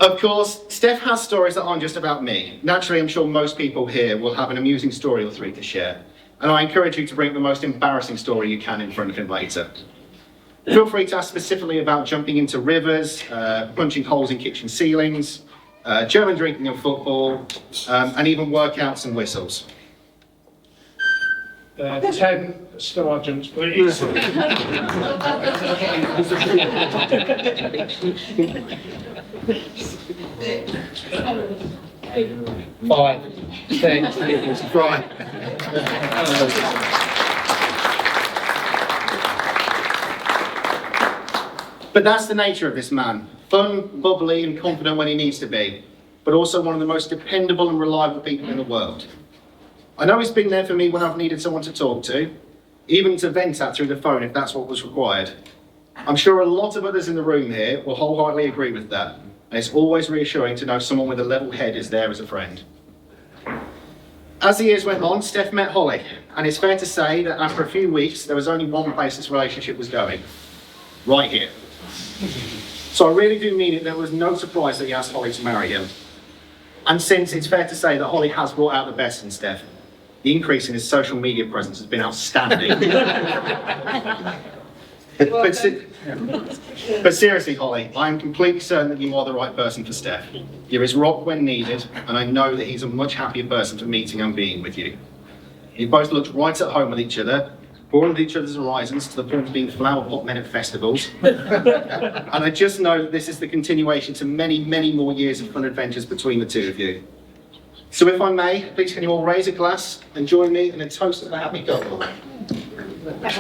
Of course, Steph has stories that aren't just about me. Naturally, I'm sure most people here will have an amusing story or three to share, and I encourage you to bring the most embarrassing story you can in front of him later. Feel free to ask specifically about jumping into rivers, punching holes in kitchen ceilings, German drinking and football, and even workouts and whistles. 10 sergeants, please. 5, 6, right. But that's the nature of this man. Fun, bubbly and confident when he needs to be, but also one of the most dependable and reliable people in the world. I know he's been there for me when I've needed someone to talk to, even to vent at through the phone if that's what was required. I'm sure a lot of others in the room here will wholeheartedly agree with that, and it's always reassuring to know someone with a level head is there as a friend. As the years went on, Steph met Holly, and it's fair to say that after a few weeks, there was only one place this relationship was going. Right here. So I really do mean it, there was no surprise that he asked Holly to marry him. And since it's fair to say that Holly has brought out the best in Steph, the increase in his social media presence has been outstanding. But seriously, Holly, I am completely certain that you are the right person for Steph. You're his rock when needed, and I know that he's a much happier person for meeting and being with you. You both looked right at home with each other, broadened each other's horizons to the point of being flower pot men at festivals. And I just know that this is the continuation to many, many more years of fun adventures between the two of you. So if I may, please can you all raise a glass and join me in a toast to the happy couple.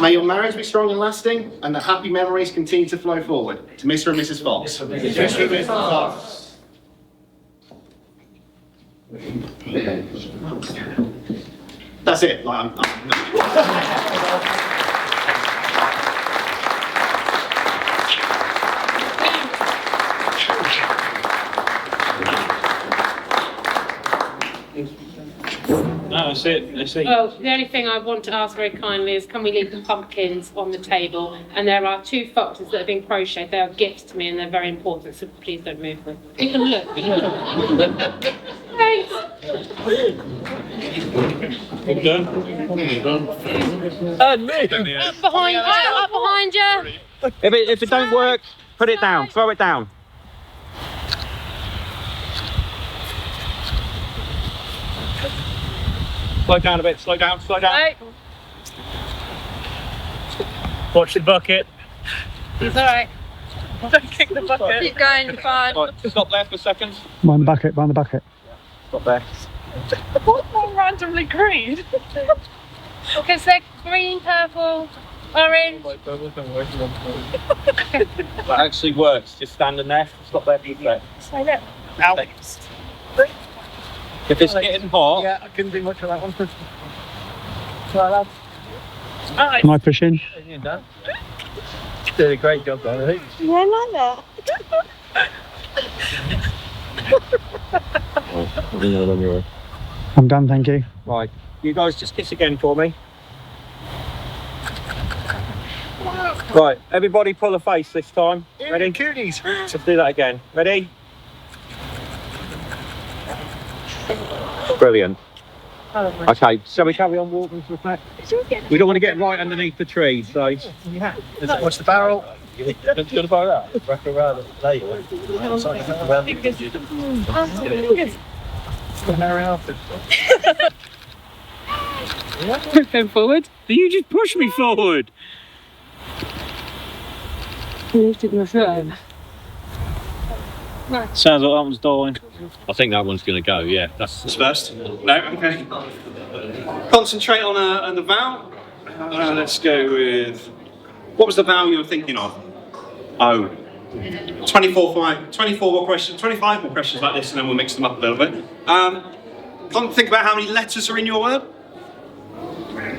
May your marriage be strong and lasting, and that happy memories continue to flow forward. To Mr. and Mrs. Fox. Mr. and Mrs. Fox. That's it. No, that's it. That's it. Well, the only thing I want to ask very kindly is can we leave the pumpkins on the table? And there are 2 foxes that have been crocheted. They are gifts to me and they're very important, so please don't move them. You can look. Thanks. All done? And me. Up behind you. If it don't work, put it down, throw it down. Slow down a bit, slow down, slow down. Right. Watch the bucket. It's alright. Don't kick the bucket. Keep going, you're fine. Right, stop there for a second. Behind the bucket, behind the bucket. Stop there. What's more randomly green? Because they're green, purple, orange. That actually works. Just standing there. Stop there for a sec. Say that. Ow. If it's getting hot, Yeah, I couldn't do much of that one. Try that. Am I pushing? Did a great job there, I think. Yeah, I like that. I'm done, thank you. Right, you guys just kiss again for me. Right, everybody pull a face this time. Ready? Cooties. Let's do that again. Ready? Brilliant. Okay, shall we carry on walking to the back? We don't want to get right underneath the tree, so. Yeah. Watch the barrel. Don't you about that? Wrap around later. Go forward. You just push me forward. I lifted my foot over. Sounds like that one's dying. I think that one's going to go, yeah. That's first. No, okay. Concentrate on the vowel. Let's go with. What was the vowel you were thinking of? O. 24 more questions, 25 more questions like this, and then we'll mix them up a little bit. Think about how many letters are in your word.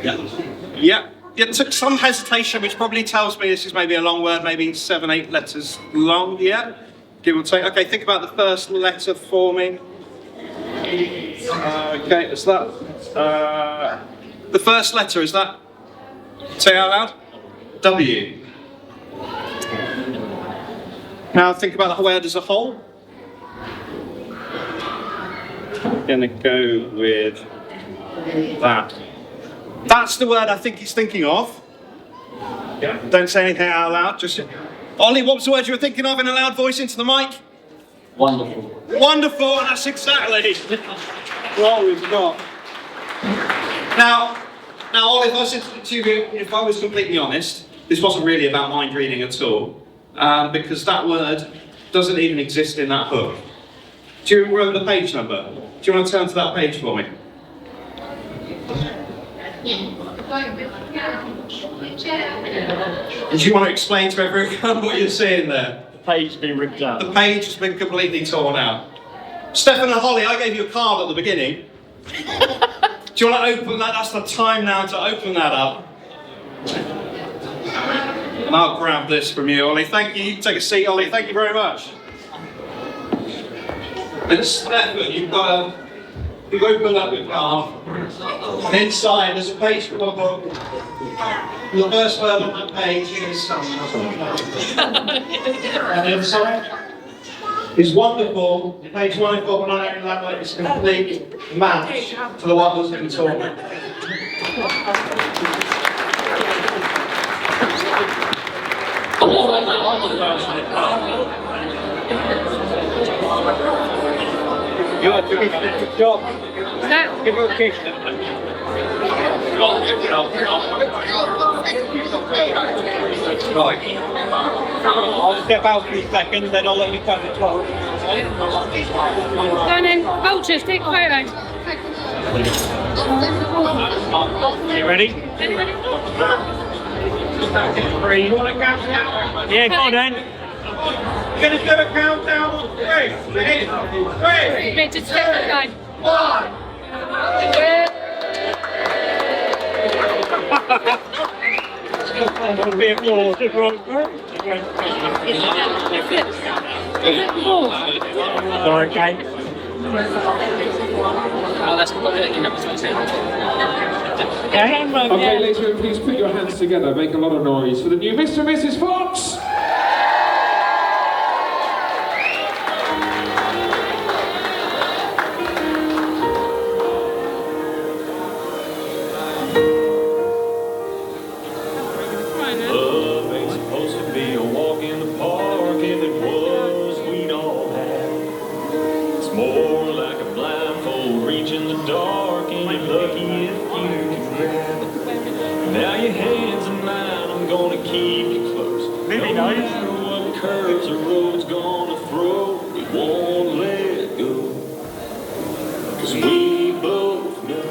Yeah. It took some hesitation, which probably tells me this is maybe a long word, maybe 7, 8 letters long. Yeah. Give or take. Okay, think about the first letter for me. Okay, is that the first letter? Is that? Say it out loud. W. Now think about the word as a whole. Gonna go with that. That's the word I think he's thinking of. Yeah. Don't say anything out loud. Just. Ollie, what was the word you were thinking of in a loud voice into the mic? Wonderful. Wonderful, that's exactly what we've got. Now, Ollie, if I was completely honest, this wasn't really about mind reading at all, because that word doesn't even exist in that book. Do you remember the page number? Do you want to turn to that page for me? Do you want to explain to everyone what you're seeing there? The page's been ripped out. The page has been completely torn out. Stefan and Holly, I gave you a card at the beginning. Do you want to open that? That's the time now to open that up. And I'll grab this from you, Ollie. Thank you. You can take a seat, Ollie. Thank you very much. And Stefan, you've opened up your card. And inside there's a page from a book. The first word on that page is and the other side is wonderful. Page 104, but not only that, it's a complete match to the one that's been torn. You're doing a good job. Give her a kiss. Right. I'll step out for a second, then I'll let you come to 12. Go on in. Vultures, take a photo. You ready? 3. You want to count down? Yeah, go on then. You're going to do a countdown on 3. 3. Wait, just step aside. 1. It'll be applause. Sorry, Kate. Okay, ladies and gentlemen, please put your hands together, make a lot of noise for the new Mr. and Mrs. Fox! Love ain't supposed to be a walk in the park. If it was, we'd all have. It's more like a blindfold reach in the dark, and you're lucky if you can grab. Now your hands in mine, I'm gonna keep you close. No matter what curves the road's gonna throw, we won't let go. 'Cause we both know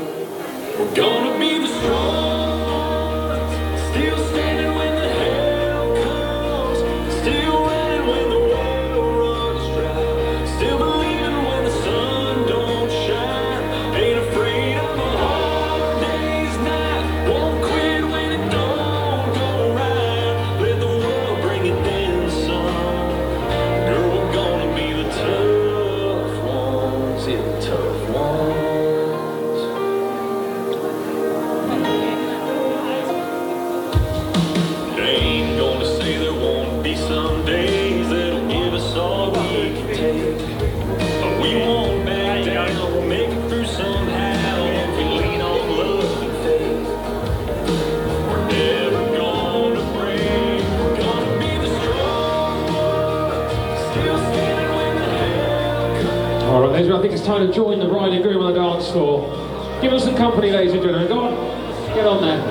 we're gonna be the strong. Still standing when the hell comes. Still running when the well runs dry. Still believing when the sun don't shine. Ain't afraid of a hard day's night. Won't quit when it don't. All right, ladies, I think it's time to join the bride and groom on the dance floor. Give us some company, ladies and gentlemen. Go on, get on there.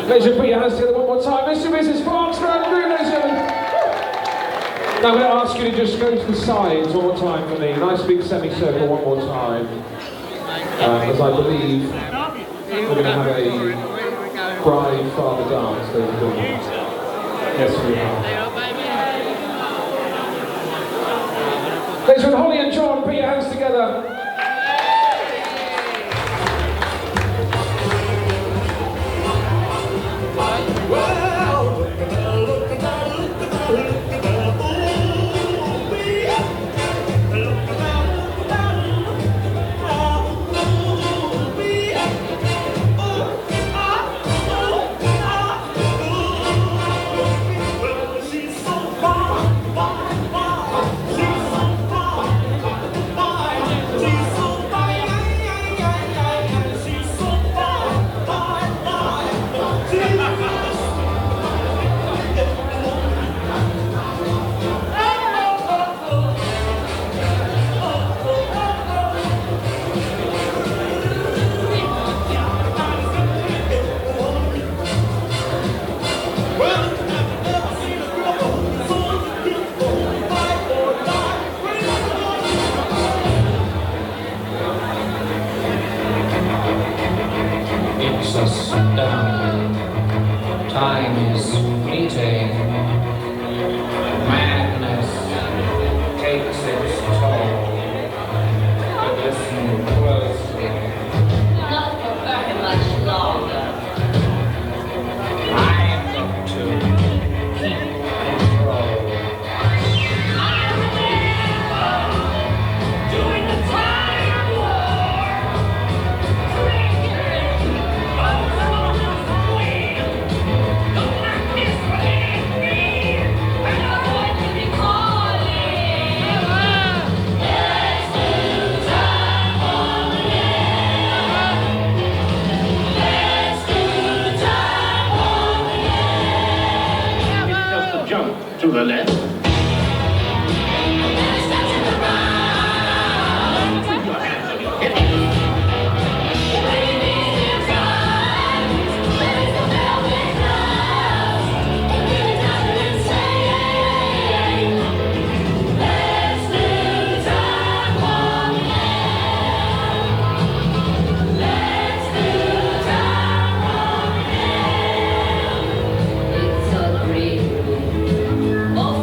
Ladies, put your hands together one more time. Mr. and Mrs. Fox, round the room, ladies and gentlemen. Now I'm going to ask you to just go to the sides one more time for me. Nice big semicircle one more time. As I believe we're going to have a bride-father dance, ladies and gentlemen. Yes, we are. Ladies and Holly and John, put your hands together. Time is fleeting. Madness takes its toll. But listen closely. Not for very much longer. I am going to keep control. I remember during the time war, drinking to the left. It's a dream. Oh,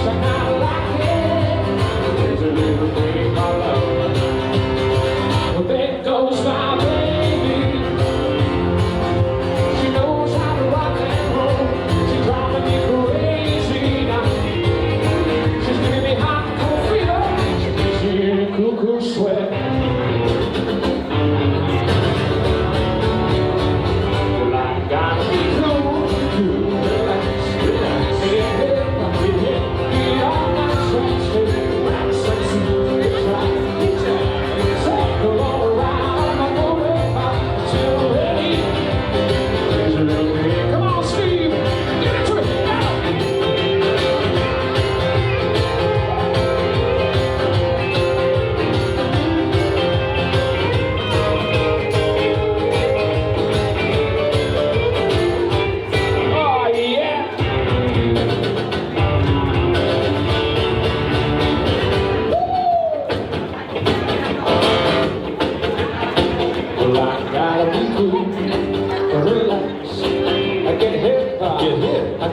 and I like it. There's a little thing I love. Well, there goes my baby. She knows how to rock and roll. She's driving me crazy now. She's giving me hot, cold fever. She gives me a cuckoo sweat. Well, I gotta be cool, relax, relax, get on my tracks, relax, sexy, it's right, take a long ride on my motorbike till ready. There's a little bit, come on, Steve, get into it, now. Oh, yeah. Well, I gotta be cool, relax, I get hip, I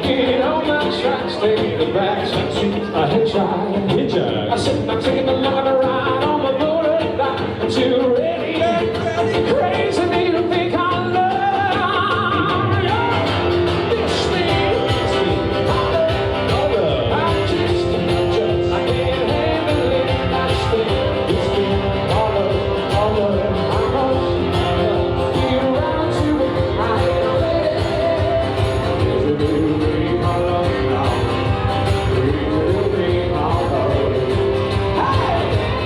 get on my tracks, take the back seat, I hitchhike, I sit back taking a long ride on my motorbike until ready, crazy me to think I love this thing, I just, I can't handle it, this thing, all of, I must get around to it, I ain't ready. There's a little thing I love now, there's a little thing I love. Hey!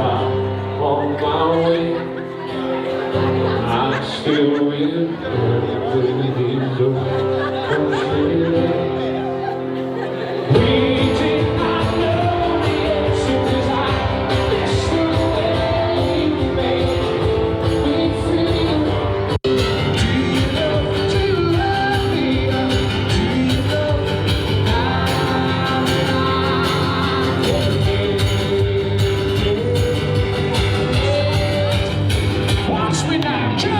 stop on my way. I'm still waiting for the door. Waiting, I know the answer 'cause I miss the way you make me feel. Do you love me? Do you love me? Watch me now, Joe.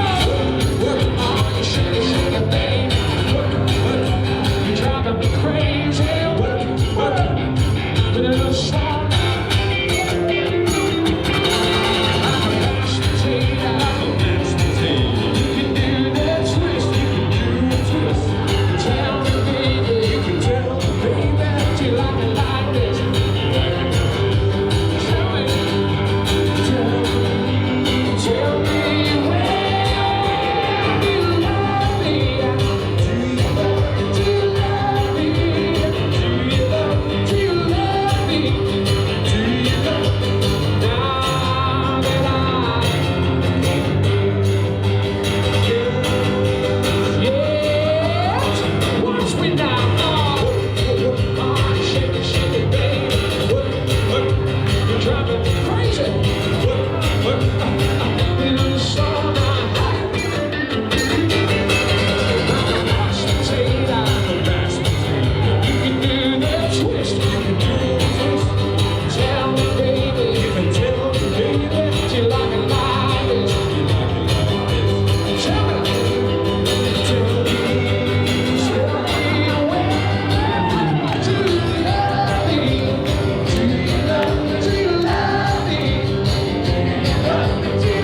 Work on your sugar, sugar, baby. Work, you're driving me crazy. Work, with a little song. I'm a mashed potato. You can do that twist, you can do a twist. Tell me, baby, you can tell me, baby, that you like it like this. Tell me, tell me where you love me. Do you love me? Do you love me? Do you love me? Do you love me? Do you love me? Now that yeah, watch me now. Shake it, baby. You're driving me crazy. In the sun, mashed potato. You can do that twist. You can do a twist. Tell me, baby. You can tell me, baby, that you like it like this. Tell me. Tell me where do you love me? Do you love me? Do you love me? Do you love me?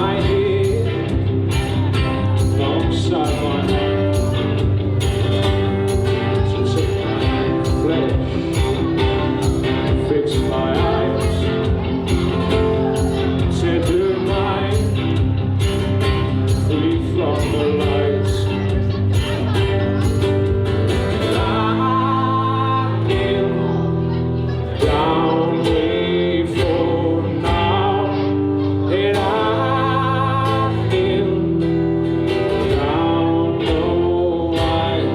my head alongside my hand. She took my flesh, fixed my eyes, tender mind, free from the lights. And I kneel down way for now, and I kneel down low wide.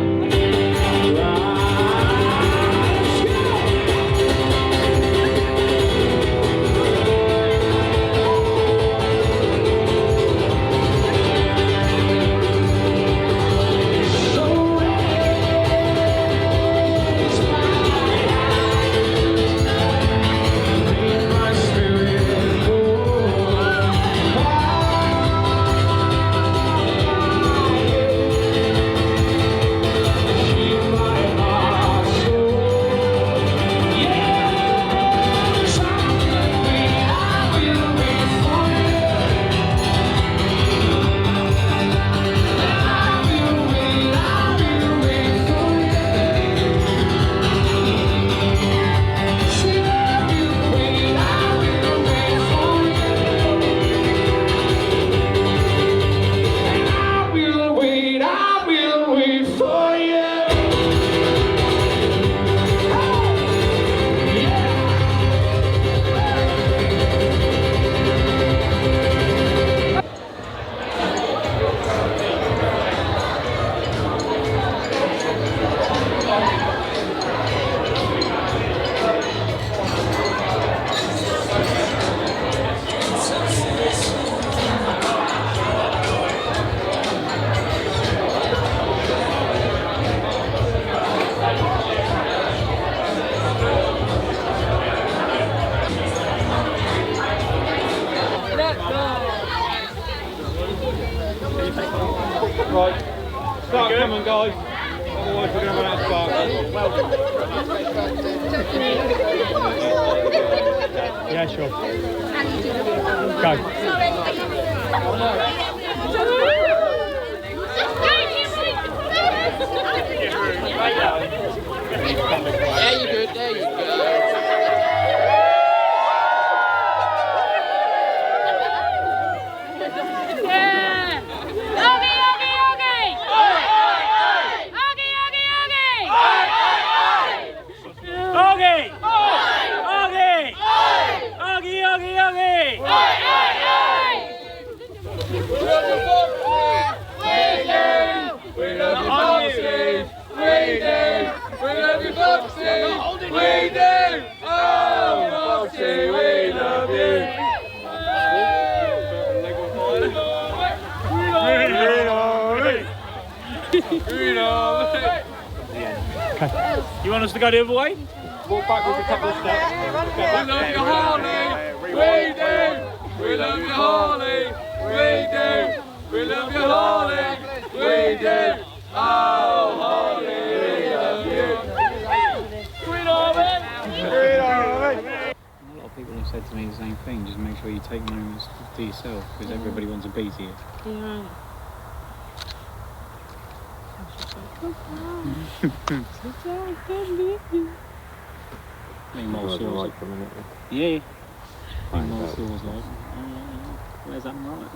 Right, start coming, guys. Otherwise, we're going to run out of spark. Yeah, sure. Go. There you go, there you go. You want us to go the other way? Walk backwards a couple of steps. We love you, Holly. We do. We love you, Holly. We do. We love you, Holly. We do. Oh, Holly, we love you. Green Army! Green Army! A lot of people have said to me the same thing, just make sure you take moments to yourself, because everybody wants to be to you. Yeah. Yeah. Was like, where's that right?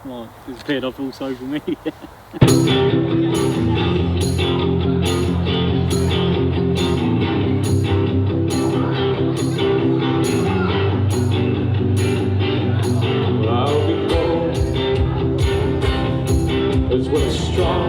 Well, disappeared off all social media. I'll be bold as well as strong.